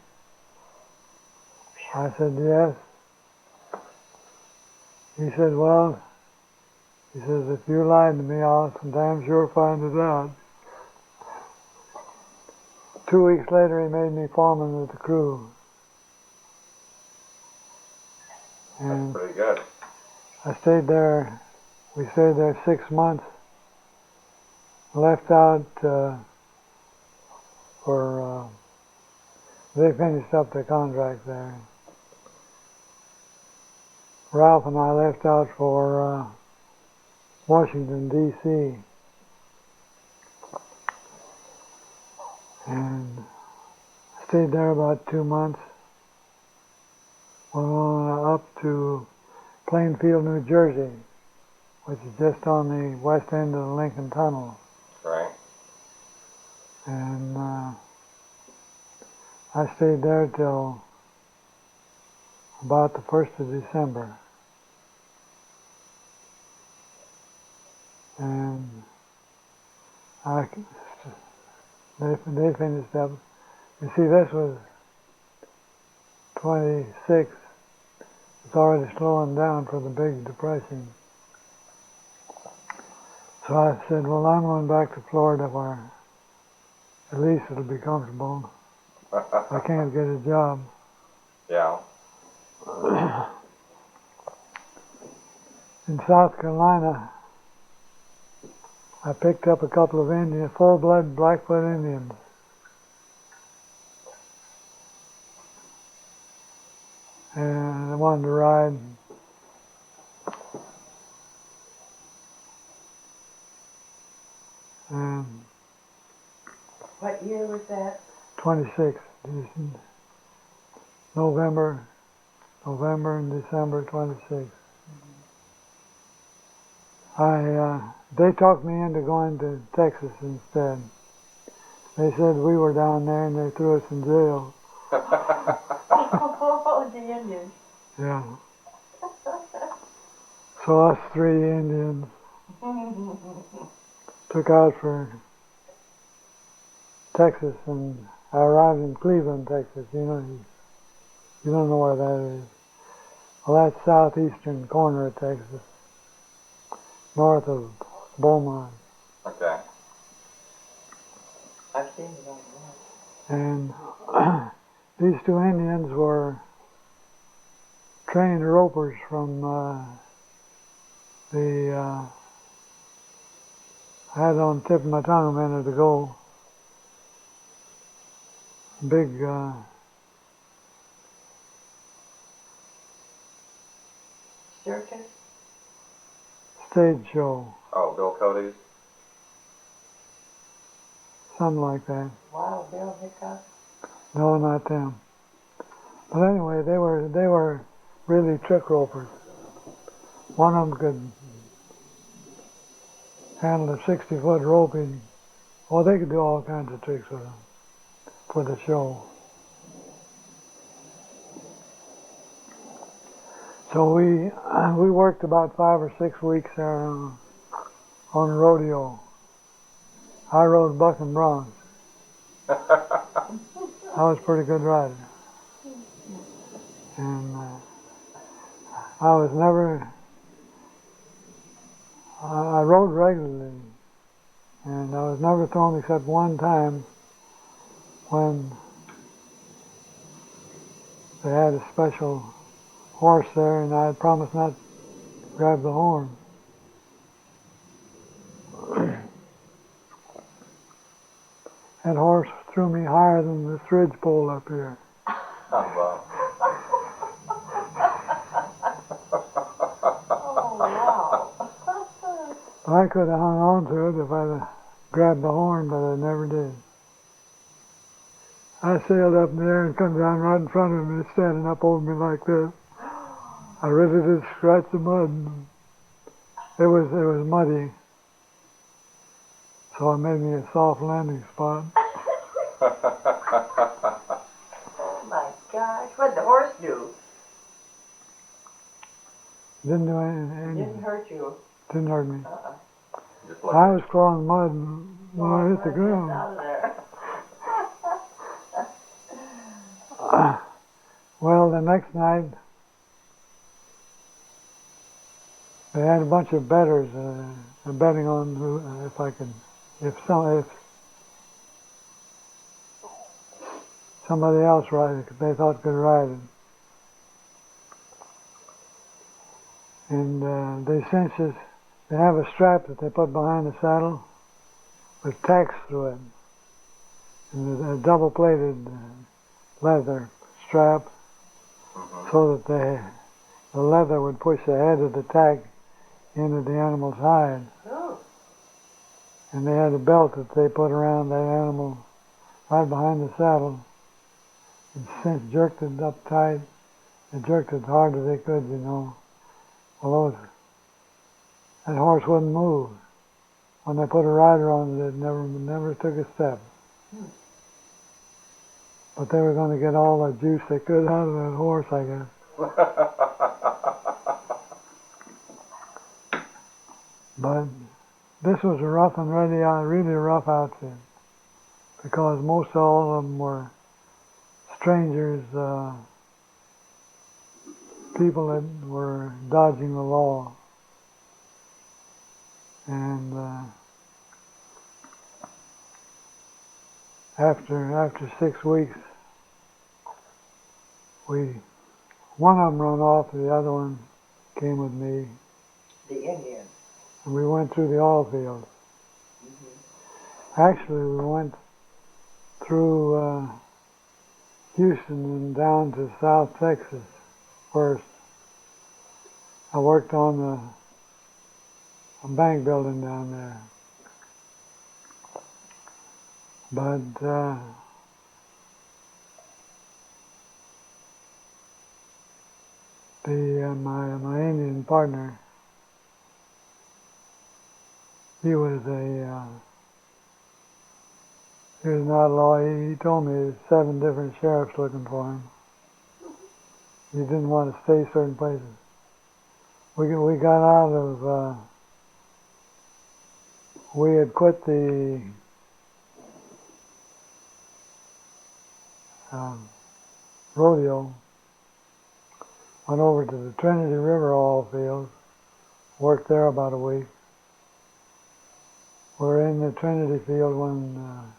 I said, "Yes." He said, "Well," he says, "if you lied to me, I'll damn sure find it out." 2 weeks later, he made me foreman of the crew. That's And pretty good. I stayed there, we stayed there 6 months, left out they finished up the contract there. Ralph and I left out for Washington, D.C. and stayed there about 2 months. Went on up to Plainfield, New Jersey, which is just on the west end of the Lincoln Tunnel. Right. And I stayed there till about the 1st of December. And they finished up. You see, this was 26. It's already slowing down for the big depression. So I said, well, I'm going back to Florida where at least it'll be comfortable. I can't get a job. Yeah. In South Carolina, I picked up a couple of Indians, full-blood Blackfoot Indians. And I wanted to ride. And What year was that? 26, November and December 26. They talked me into going to Texas instead. They said we were down there and they threw us in jail. Oh, the Indians. Yeah. So us 3 Indians took out for Texas, and I arrived in Cleveland, Texas. You don't know where that is. Well, that's southeastern corner of Texas, north of Beaumont. Okay. I've seen it on the And these 2 Indians were trained ropers from I had on the tip of my tongue a minute ago, big circus. stage show, Oh, Bill Cody's? something like that. Wild Bill Hickok. No, not them. But anyway, they were really trick ropers. One of them could handle a 60-foot rope. They could do all kinds of tricks with them for the show. So we worked about 5 or 6 weeks there on a rodeo. I rode buck and bronze. I was a pretty good rider. And I was never, I rode regularly, and I was never thrown except one time when they had a special horse there, and I had promised not to grab the horn. That horse threw me higher than this ridge pole up here. Oh, wow. Oh, wow. I could have hung on to it if I'd grabbed the horn, but I never did. I sailed up in the air and come down right in front of him, standing up over me like this. I really did scratch the mud It was muddy, so it made me a soft landing spot. Oh my gosh, what'd the horse do? Didn't do anything. Didn't hurt you. Didn't hurt me. Just I was crawling mud when I hit the Get ground. out of there. Well, the next night, they had a bunch of betters betting on who, if somebody else they thought could ride it. And they cinches, they have a strap that they put behind the saddle with tacks through it. And a double-plated leather strap so that the leather would push the head of the tack into the animal's hide. Oh. And they had a belt that they put around that animal right behind the saddle and jerked it up tight and jerked it hard as they could, you know. Although that horse wouldn't move. When they put a rider on it, it never took a step. But they were going to get all the juice they could out of that horse, I guess. But this was a rough and ready, really rough outfit, because most all of them were strangers, people that were dodging the law. And after 6 weeks, one of them run off, the other one came with me, The Indian. and we went through the oil fields. Actually, we went through Houston and down to South Texas first. I worked on a bank building down there. But my Indian partner, he was an outlaw. He told me there's 7 different sheriffs looking for him. He didn't want to stay certain places. We got out of. We had quit the rodeo. Went over to the Trinity River oil fields. Worked there about a week. We were in the Trinity field when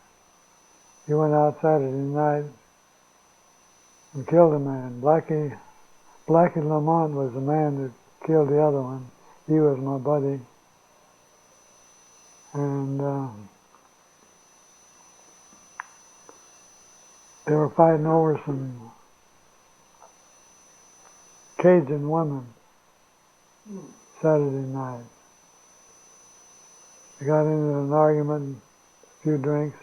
he went out Saturday night and killed a man. Blackie Lamont was the man that killed the other one. He was my buddy. And they were fighting over some Cajun women Saturday night. They got into an argument, a few drinks.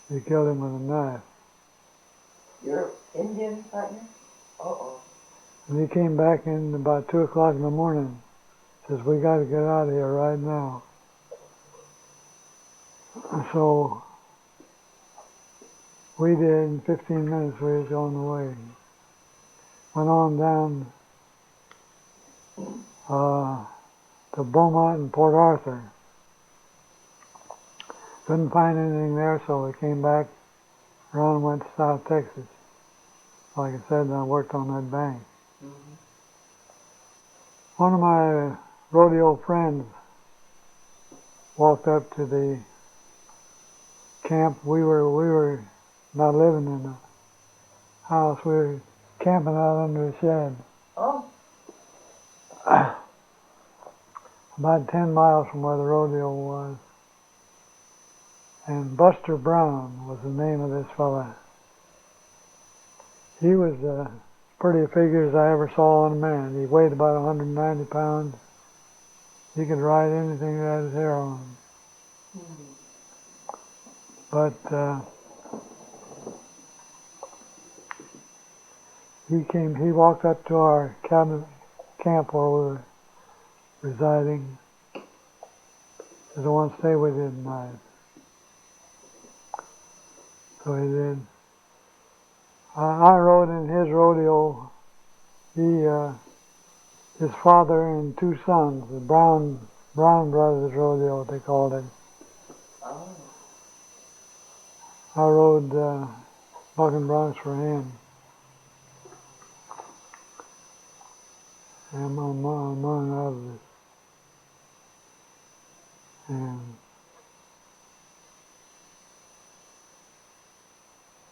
They killed him with a knife. Your Indian partner? Uh-oh. And he came back in about 2 o'clock in the morning. Says, we got to get out of here right now. So we did. In 15 minutes we was on the way. Went on down to Beaumont and Port Arthur. Couldn't find anything there, so we came back around and went to South Texas. Like I said, I worked on that bank. One of my rodeo friends walked up to the camp. We were not living in the house. We were camping out under a shed. Oh. About 10 miles from where the rodeo was. And Buster Brown was the name of this fella. He was as pretty a figure as I ever saw on a man. He weighed about 190 pounds. He could ride anything that had his hair on him. But he walked up to our camp where we were residing. Says, I want to stay with you tonight. So he did. I rode in his rodeo. His father and two sons, the Brown Brothers Rodeo, they called it. Oh. I rode Bucking Bronx for him. And among others. And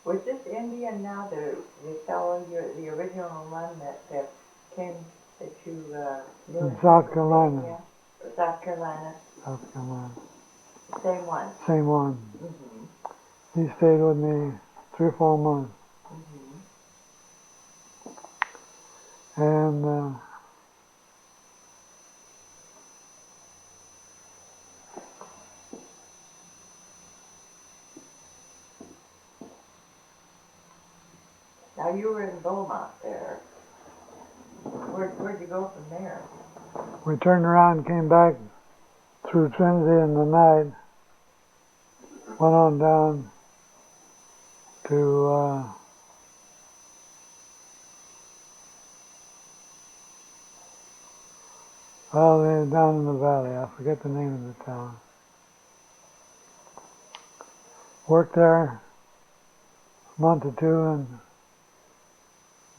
Was this Indian now, the fellow, the original one that came, that you knew? in South Carolina. Yeah. South Carolina. South Carolina. Same one. Same one. Mm-hmm. He stayed with me 3 or 4 months. Mm-hmm. And Now you were in Beaumont there. Where'd you go from there? we turned around and came back through Trinity in the night. Went on down to they're down in the valley. I forget the name of the town. Worked there a month or two,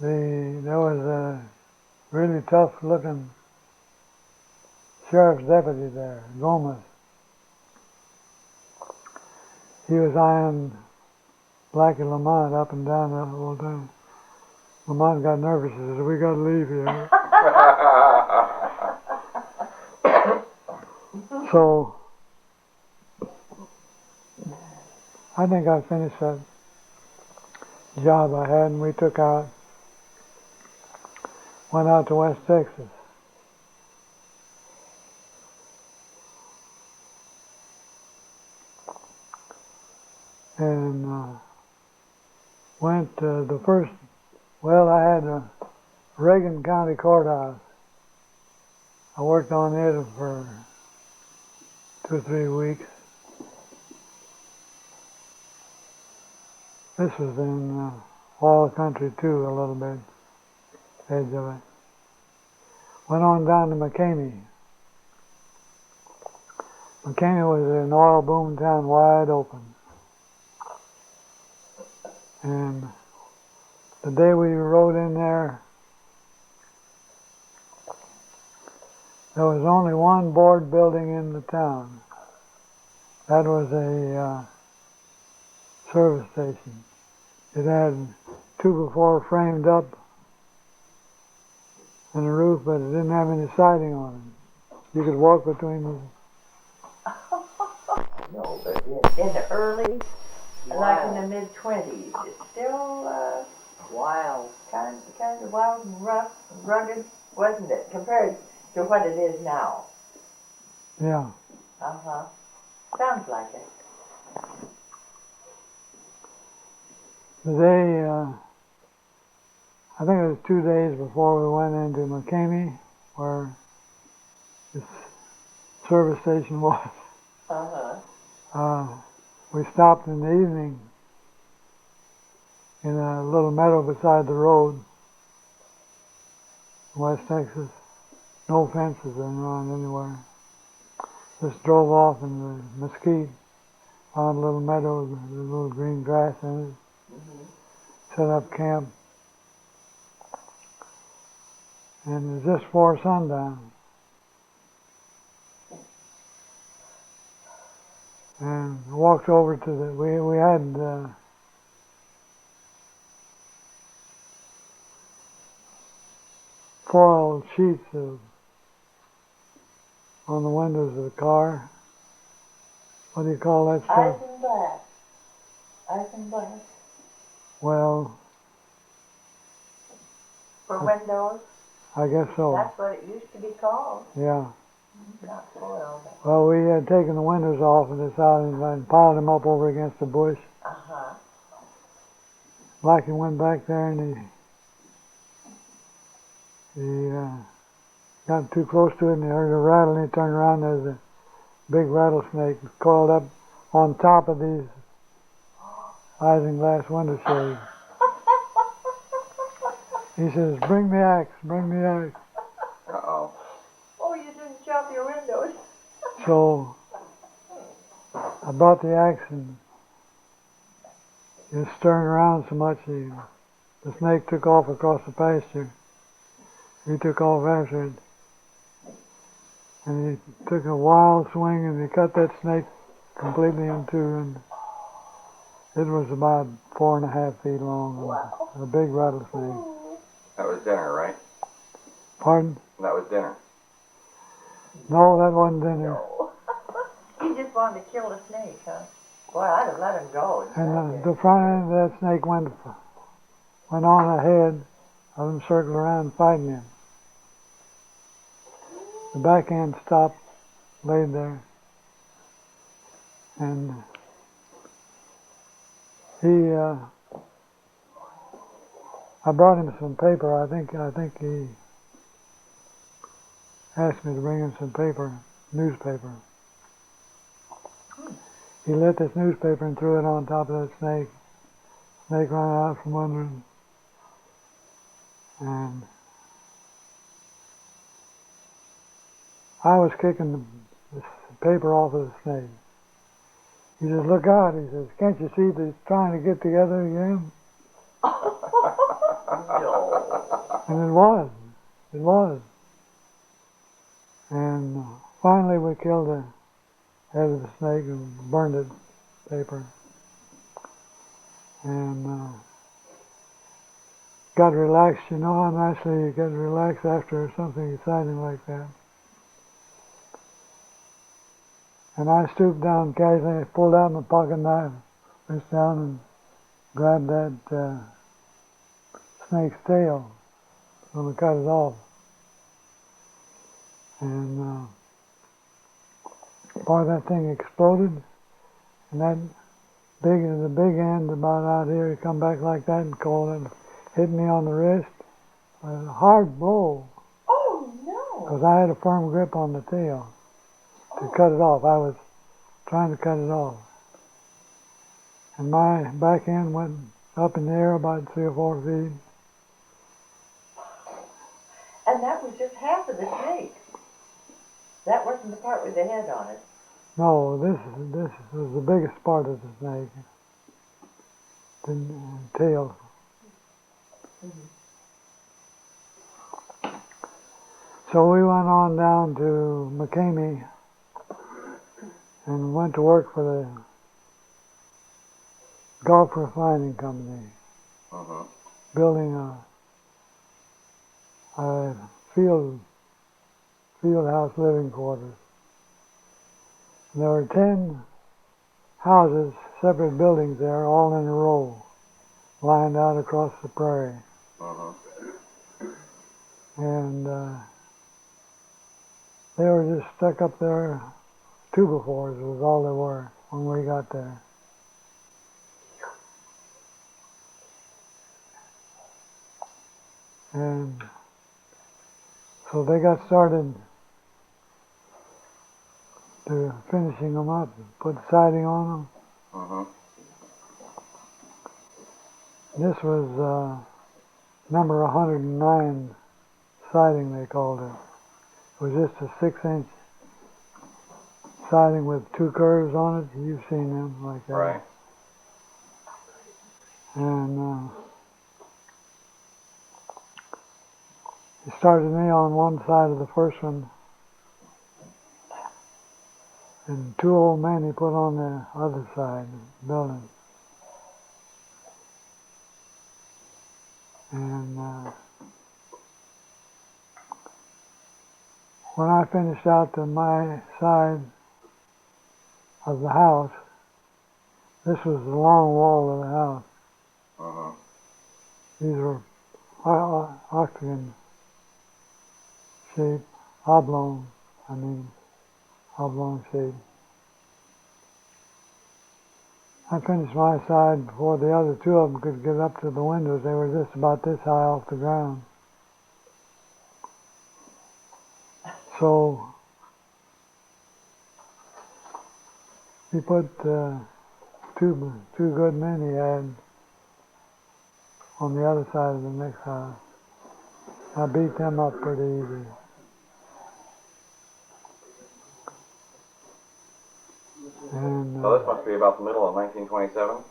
and there was a really tough-looking sheriff's deputy there, Gomez. He was eyeing Blackie Lamont up and down the whole time. Lamont got nervous. He said, "We got to leave here." So I think I finished that job I had, and we went out to West Texas. And went I had a Reagan County Courthouse. I worked on it for 2 or 3 weeks. This was in oil country too, a little bit, edge of it. Went on down to McCamey. McCamey was an oil boom town, wide open. And the day we rode in there, there was only one board building in the town. That was a service station. It had 2 by 4 framed up and a roof, but it didn't have any siding on it. You could walk between them. No, but in the early, like in the mid-20s, it's still wild, kind of wild and rough and rugged, wasn't it, compared to what it is now? Yeah. Uh-huh. Sounds like it. I think it was 2 days before we went into McCamey, where this service station was. Uh-huh. We stopped in the evening in a little meadow beside the road, West Texas. No fences around anywhere. Just drove off in the mesquite, found a little meadow with a little green grass in it. Mm-hmm. Set up camp. And it was just before sundown. And walked over to we had foil sheets on the windows of the car. What do you call that stuff? Isinglass. Well, For windows? I guess so. That's what it used to be called. Yeah. Not foil. Well, we had taken the windows off and decided and piled them up over against the bush. Uh-huh. Blackie went back there and he got too close to it and he heard a rattle and he turned around. There's a big rattlesnake coiled up on top of these isinglass window shades. He says, "Bring the axe, bring the axe." Uh-oh. Oh, you didn't chop your windows. So I brought the axe and he was stirring around so much the snake took off across the pasture. He took off after it. And he took a wild swing and he cut that snake completely in two, and it was about 4.5 feet long. Wow. A big rattlesnake. That was dinner, right? Pardon? That was dinner. No, that wasn't dinner. No. He just wanted to kill the snake, huh? Boy, I'd have let him go. And the front end of that snake went on ahead of him, circled around fighting him. The back end stopped, laid there, and I brought him some paper. I think he asked me to bring him some paper, newspaper. He lit this newspaper and threw it on top of that snake. Snake ran out from under him, and I was kicking the paper off of the snake. He says, "Look out," he says, "can't you see they're trying to get together again?" No. And it was. And finally we killed the head of the snake and burned it, paper. And got relaxed, you know how nicely you get relaxed after something exciting like that. And I stooped down casually, pulled out my pocket knife, reached down and grabbed that snake's tail. I'm going to cut it off. And part of that thing exploded, and that the big end about out here, it come back like that and called it, hit me on the wrist. A hard blow, Oh, no. because I had a firm grip on the tail to cut it off. I was trying to cut it off. And my back end went up in the air about 3 or 4 feet. And that was just half of the snake. That wasn't the part with the head on it. No, this was the biggest part of the snake. The tail. So we went on down to McCamey and went to work for the Gulf Refining Company, building a field house living quarters. And there were 10 houses, separate buildings there, all in a row, lined out across the prairie. And they were just stuck up there. 2x4s was all they were when we got there. And so they got started to finishing them up, put siding on them. This was number 109 siding, they called it. It was just a 6-inch siding with 2 curves on it. You've seen them like that. Right. And he started me on one side of the first one, and 2 old men he put on the other side of the building. And when I finished out to my side of the house, this was the long wall of the house. These were octagon shape, oblong shape. I finished my side before the other 2 of them could get up to the windows. They were just about this high off the ground. So he put two good men he had on the other side of the next house. I beat them up pretty easy. And So this must be about the middle of 1927?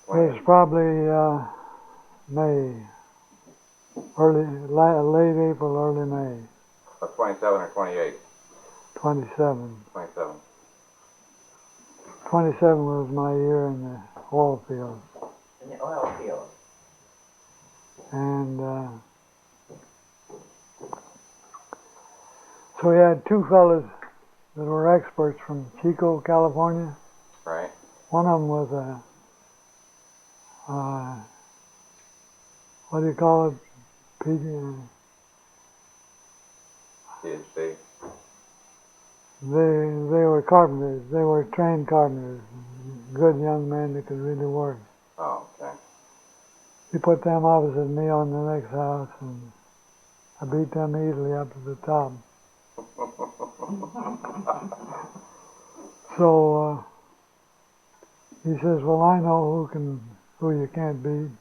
it was probably May, late April, early May, Of 27 or 28? 27. 27. 27 was my year in the oil field. In the oil field. And so we had two fellas that were experts from Chico, California. Right. One of them was what do you call it? PhD. PhD. They were carpenters. They were trained carpenters. Good young men that could really work. Oh, okay. He put them opposite me on the next house, and I beat them easily up to the top. So he says, "Well, I know who you can't beat."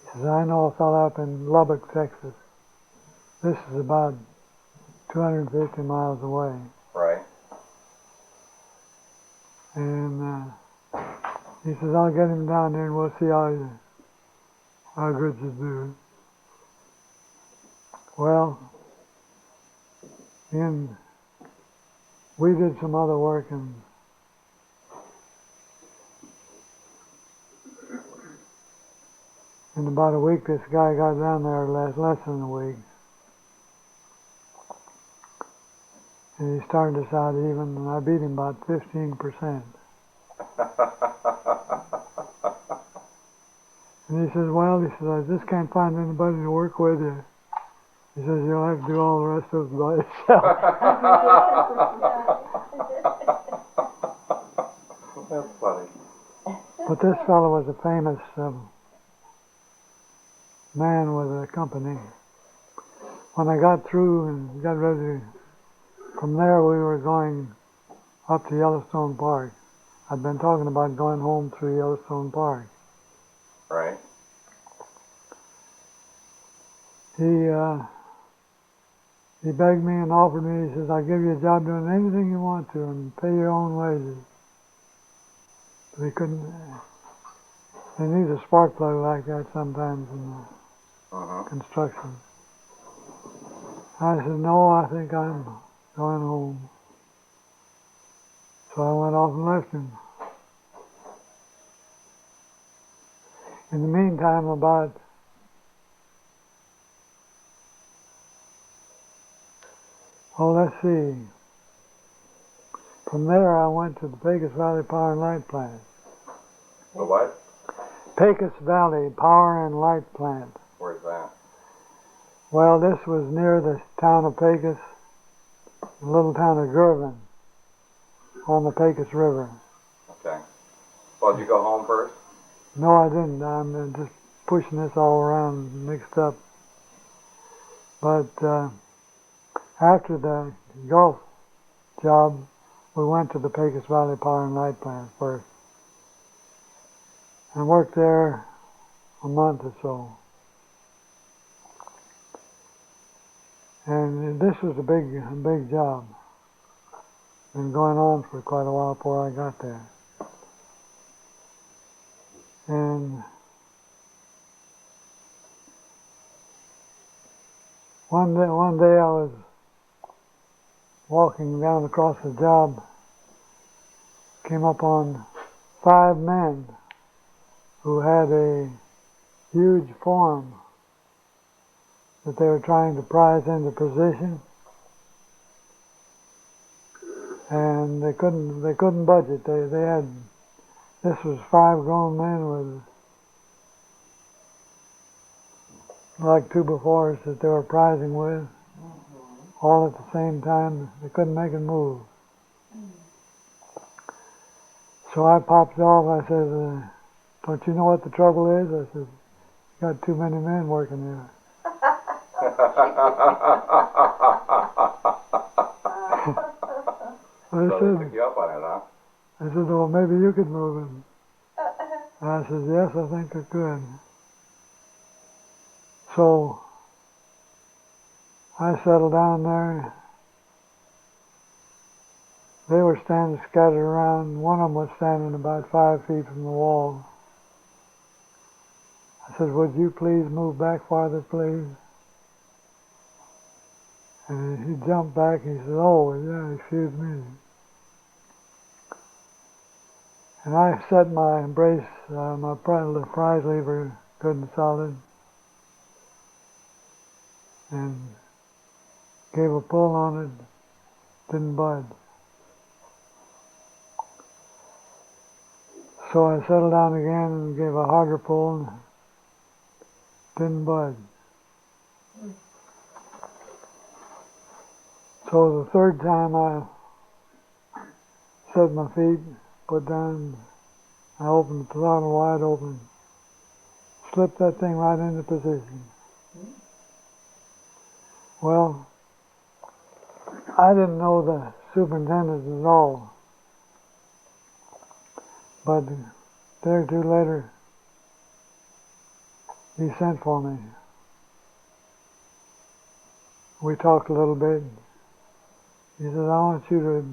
He says, "I know a fellow up in Lubbock, Texas. This is about 250 miles away." Right. And he says, "I'll get him down there and we'll see how good you do." Well, and we did some other work, and in about a week, this guy got down there, less than a week. And he started us out even, and I beat him about 15%. And he says, "Well," he says, "I just can't find anybody to work with you." He says, "You'll have to do all the rest of it by yourself." That's funny. But this fellow was a famous man with a company. When I got through and got ready, from there we were going up to Yellowstone Park. I'd been talking about going home through Yellowstone Park. Right. He begged me and offered me, he says, "I'll give you a job doing anything you want to and pay your own wages." But he couldn't, they need a spark plug like that sometimes in construction. I said, "No, I think I'm going home." So I went off and left him. In the meantime, let's see. From there, I went to the Pecos Valley Power and Light Plant. The what? Pecos Valley Power and Light Plant. Where's that? Well, this was near the town of Pecos, the little town of Gervin, on the Pecos River. Okay. Well, did you go home first? No, I didn't. I'm just pushing this all around, mixed up. But after the Gulf job, we went to the Pecos Valley Power and Light Plant first, and worked there a month or so. And this was a big job. Been going on for quite a while before I got there. And one day I was walking down across the job, came up on 5 men who had a huge form that they were trying to prize into position, and they couldn't budget. They had, this was 5 grown men with like 2x4s that they were prizing with, all at the same time. They couldn't make it move. So I popped off. I said, "Don't you know what the trouble is?" I said, got too many men working there. I So they said, took you up on it, huh? I said, well, maybe you could move in. And I said, yes, I think I could. So I settled down there. They were standing scattered around. One of them was standing about 5 feet from the wall. I said, would you please move back farther, please? And he jumped back. He said, oh, yeah, excuse me. And I set my brace, my prize lever good and solid, and gave a pull on it, didn't budge. So I settled down again and gave a harder pull, and didn't budge. So the third time I set my feet, put down, I opened the throttle wide open, slipped that thing right into position. Well, I didn't know the superintendent at all, but a day or two later, he sent for me. We talked a little bit. He said, I want you to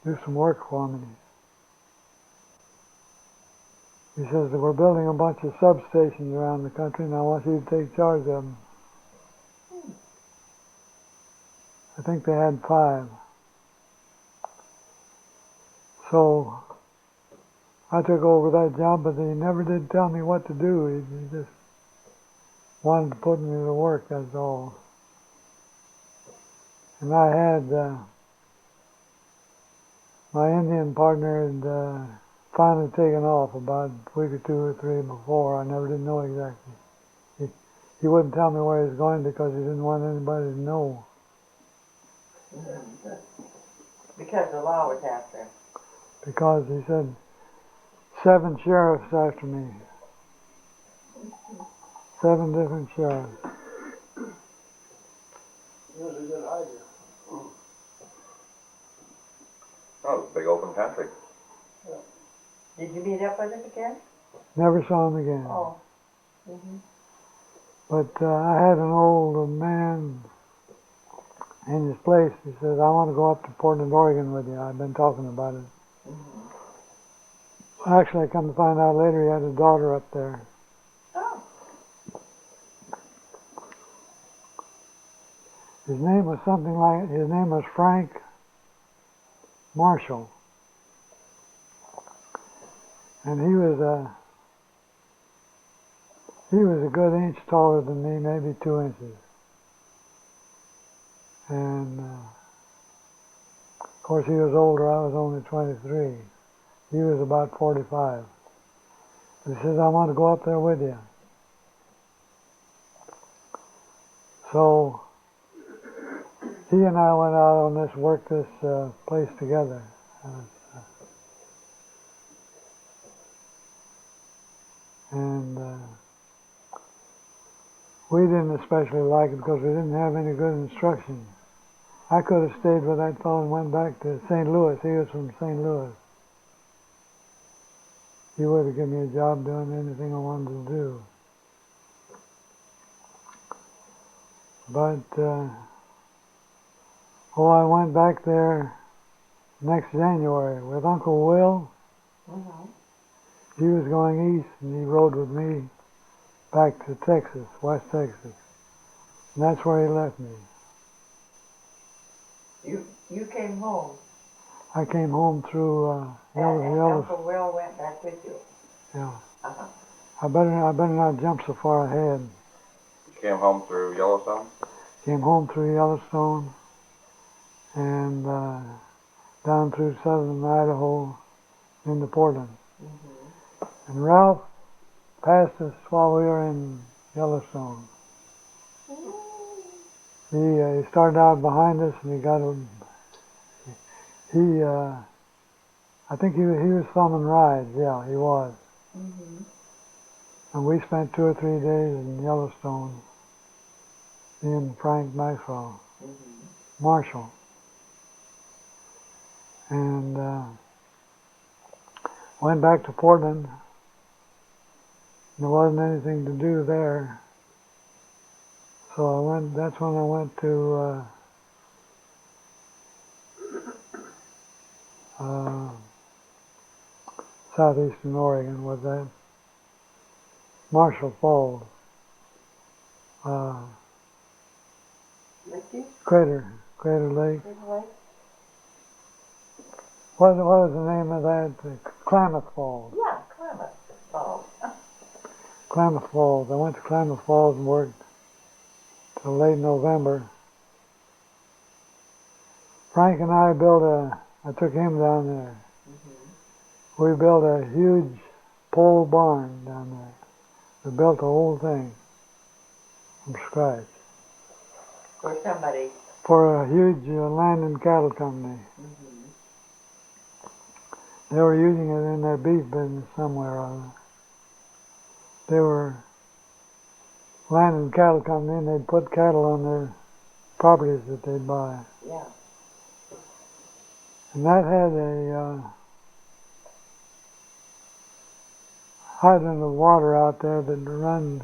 do some work for me. He says, we're building a bunch of substations around the country, and I want you to take charge of them. I think they had 5. So I took over that job, but he never did tell me what to do. He just wanted to put me to work, that's all. And I had my Indian partner had finally taken off about a week or 2 or 3 before. I never did know exactly. He wouldn't tell me where he was going because he didn't want anybody to know. Because the law was after him. Because he said 7 sheriffs after me. 7 different sheriffs. He was a good hider. Oh, it's a big open country. Did you meet up with him again? Never saw him again. Oh. Mm-hmm. But I had an old man in his place. He says, I want to go up to Portland, Oregon with you. I've been talking about it. Mm-hmm. Actually, I come to find out later he had a daughter up there. Oh. His name was Frank Marshall. And he was a good inch taller than me, maybe 2 inches. And of course he was older, I was only 23. He was about 45. He says, I want to go up there with you. So he and I went out on this, worked this place together. And we didn't especially like it because we didn't have any good instruction. I could have stayed with that fellow and went back to St. Louis. He was from St. Louis. He would have given me a job doing anything I wanted to do. But, I went back there next January with Uncle Will. Mm-hmm. He was going east, and he rode with me back to Texas, West Texas. And that's where he left me. You came home. I came home through And Yellow. Uncle Will went back with you. Yeah. Uh-huh. I better not jump so far ahead. You came home through Yellowstone? Came home through Yellowstone and down through southern Idaho into Portland. Mm-hmm. And Ralph passed us while we were in Yellowstone. He started out behind us and he got a... I think he was thumbing rides. Yeah, he was. Mm-hmm. And we spent 2 or 3 days in Yellowstone, seeing Frank Maxwell, Marshall. And went back to Portland. There wasn't anything to do there. So that's when I went to southeastern Oregon, was that Marshall Falls, Crater Lake. What was the name of that? Klamath Falls. Yeah, Klamath Falls. Klamath Falls. I went to Klamath Falls and worked till late November. Frank and I I took him down there. We built a huge pole barn down there. We built the whole thing from scratch. For somebody. For a huge land and cattle company. They were using it in their beef business somewhere or other. They were land and cattle company, and they'd put cattle on their properties that they'd buy. Yeah. And that had a hydrant of water out there that ran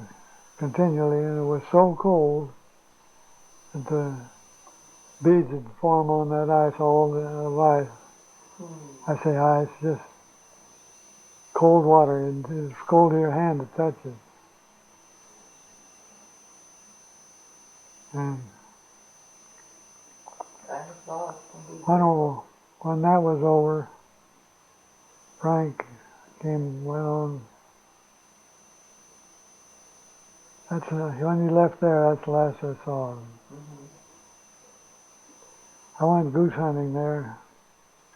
continually, and it was so cold that the beads would form on that ice, all the ice. I say ice, just cold water, and it's cold to your hand to touch it. And when that was over, Frank came, when he left there, that's the last I saw him. I went goose hunting there.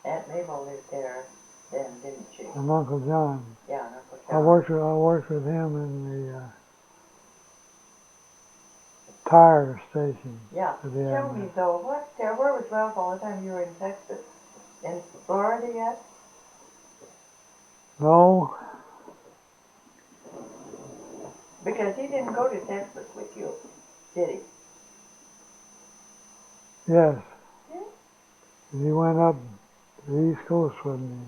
Aunt Mabel lived there then, didn't she? And Uncle John. Yeah, and Uncle I John. worked with him in the tire station. Yeah. Tell me though, where was Ralph all the time you were in Texas? In Florida yet? No, Because he didn't go to Texas with you, did he? yes. Yeah. He went up to the East Coast with me.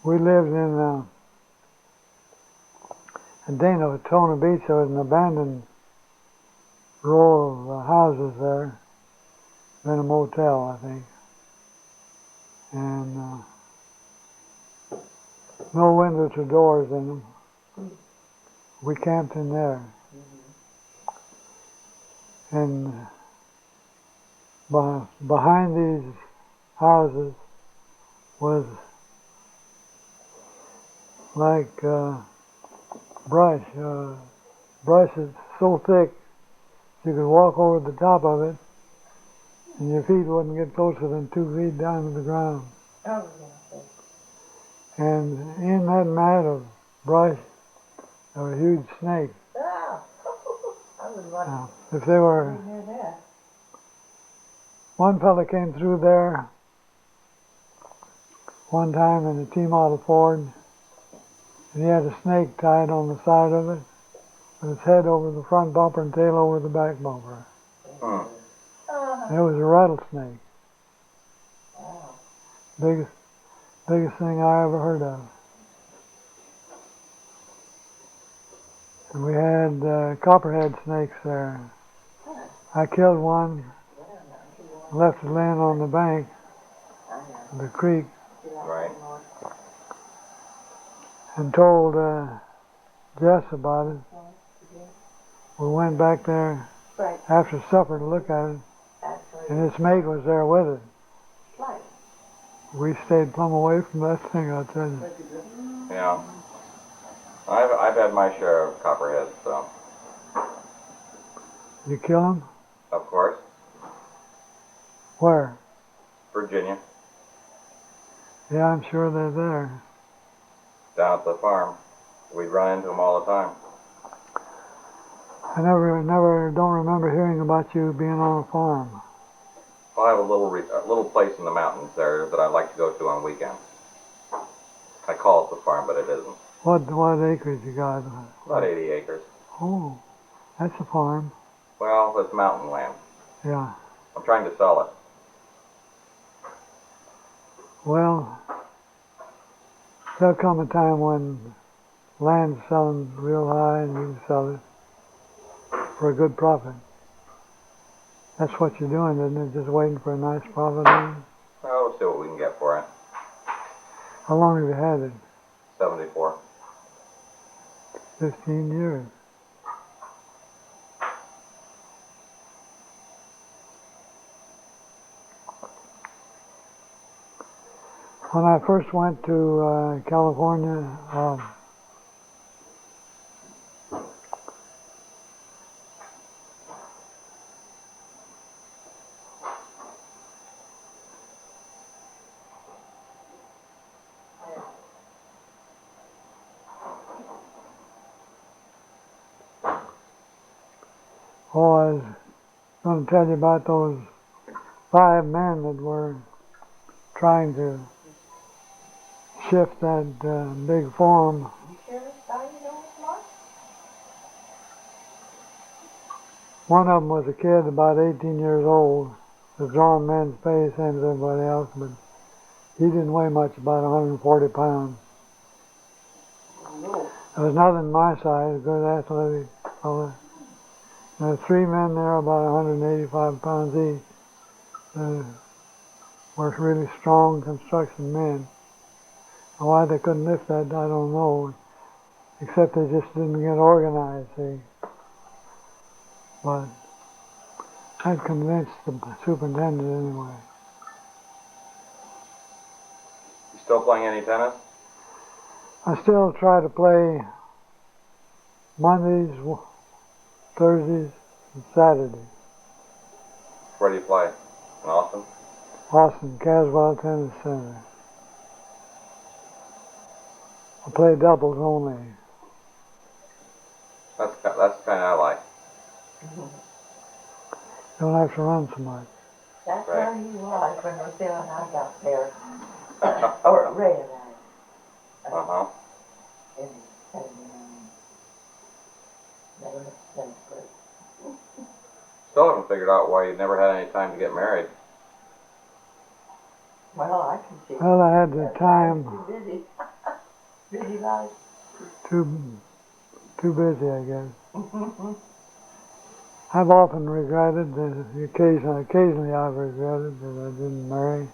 We lived in Daytona Beach. There was an abandoned row of houses there. Been a motel, I think. And no windows or doors in them. We camped in there. And behind these houses was like brush. Brush is so thick you could walk over the top of it and your feet wouldn't get closer than 2 feet down to the ground. Oh, yeah. And in that mat of brush, there were huge snakes. Ah, I was wondering. Now, if they were, Near there. one fella came through there one time in a T-model Ford, and he had a snake tied on the side of it, with its head over the front bumper and tail over the back bumper. And it was a rattlesnake. Wow. Biggest thing I ever heard of. And we had copperhead snakes there. I killed one, left it laying on the bank of the creek, Right. and told Jess about it. We went back there Right. after supper to look at it, Actually, and its mate was there with it. right. We stayed plumb away from that thing, I'll tell you. Yeah. I've had my share of copperheads, so You kill them? of course, Where? Virginia, Yeah, I'm sure they're there. down at the farm. We'd run into them all the time. I don't remember hearing about you being on a farm. I have a little place in the mountains there that I like to go to on weekends. I call it the farm, but it isn't. What acreage you got? About 80 acres. Oh, that's a farm. Well, it's mountain land. Yeah. I'm trying to sell it. Well, there'll come a time when land's selling real high and you can sell it for a good profit. That's what you're doing, isn't it? Just waiting for a nice profit on it? Well, we'll see what we can get for it. How long have you had it? 74. 15 years. When I first went to California, I was going to tell you about those 5 men that were trying to shift that big farm. One of them was a kid about 18 years old, a drawn man's face, same as everybody else, but he didn't weigh much, about 140 pounds. There was nothing my size, good athletic fellow. There were 3 men there, about 185 pounds each. Were really strong construction men. Why they couldn't lift that, I don't know, except they just didn't get organized, see. But I'd convinced the superintendent anyway. You still playing any tennis? I still try to play Mondays, Thursdays, and Saturdays. Where do you play? In Austin? Austin, Caswell Tennis Center. I play doubles only. That's the kind I like. Don't have to run so much. That's Right. where he was when Rocio and I got there. Or Ray and I. Uh-huh. In 79. Never met since, but Still haven't figured out why you never had any time to get married. well, I can see. Well, I had the time, Too busy. Busy life. too busy, I guess. I've often regretted that occasionally I've regretted that I didn't marry.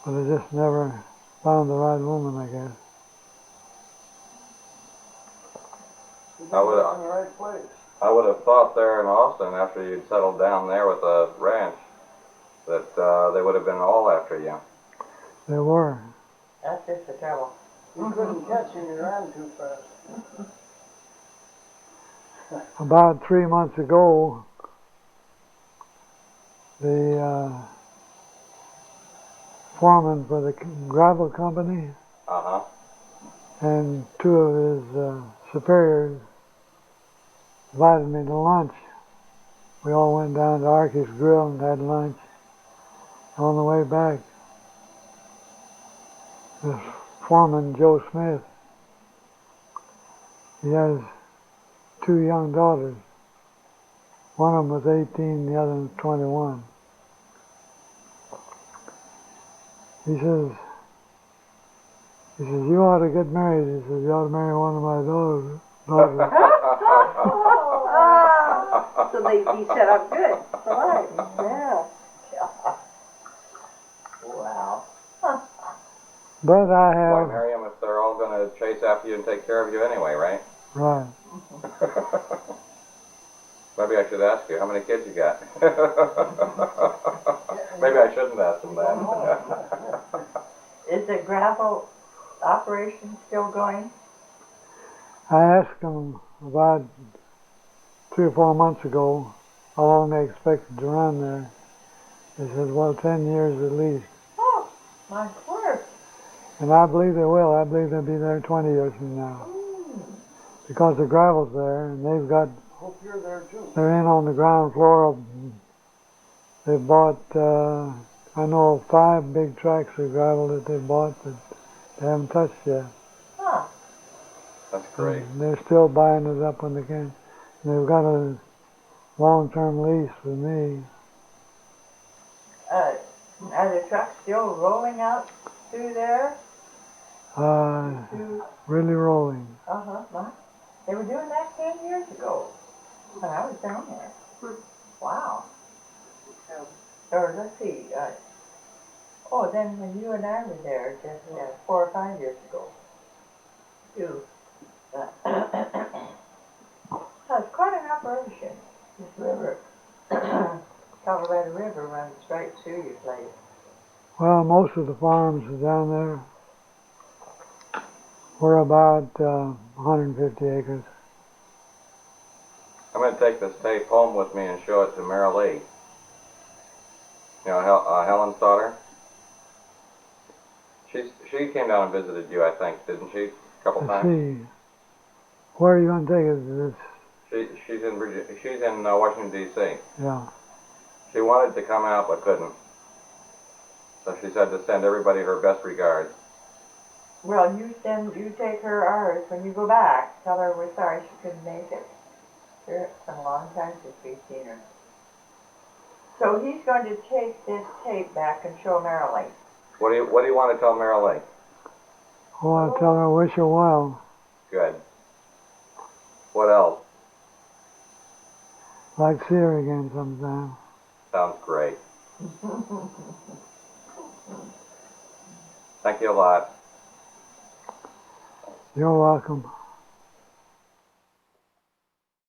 But I just never found the right woman, I guess. You've I been would- in the right place. I would have thought there in Austin, after you'd settled down there with a ranch, that they would have been all after you. There were. That's just the trouble. You couldn't catch him, you ran too fast. About 3 months ago, the foreman for the gravel company Uh-huh. and 2 of his superiors invited me to lunch. We all went down to Arky's Grill and had lunch. On the way back, this foreman, Joe Smith, he has 2 young daughters. One of them was 18, the other was 21. He says, you ought to get married. He says, you ought to marry one of my daughters. So he said, I'm good. Right, yeah. Wow. But I Why have, marry them if they're all going to chase after you and take care of you anyway, right? right. Maybe I should ask you, how many kids you got? Maybe I shouldn't ask them that. Is the gravel operation still going? I asked them about 3 or 4 months ago how long they expected to run there. They said, well, 10 years at least. Oh, my word. And I believe they will. I believe they'll be there 20 years from now. Because the gravel's there, and Hope you're there too. they're in on the ground floor. They bought I know of 5 big tracks of gravel that they bought that they haven't touched yet. Huh. That's great. And they're still buying it up when they can. And they've got a long-term lease with me. Are the trucks still rolling out through there? Really rolling. Uh-huh. They were doing that 10 years ago when I was down there. Wow. Or let's see. Then when you and I were there just 4 or 5 years ago. Too. So it's quite an operation. This river, Colorado River runs right through your place. Well, most of the farms are down there. We're about 150 acres. I'm going to take this tape home with me and show it to Mary Lee. You know, Helen's daughter. She came down and visited you, I think, didn't she? A couple Let's times. see. Where are you going to take it? She's in Virginia. She's in Washington D.C. Yeah. She wanted to come out but couldn't. So she said to send everybody her best regards. Well, you take her ours when you go back. Tell her we're sorry she couldn't make it. It's been a long time since we've seen her. So he's going to take this tape back and show Marilyn. What do you want to tell Mary Lee? I want to tell her I wish her well. Good. What else? Like to see her again sometime. Sounds great. Thank you a lot. You're welcome.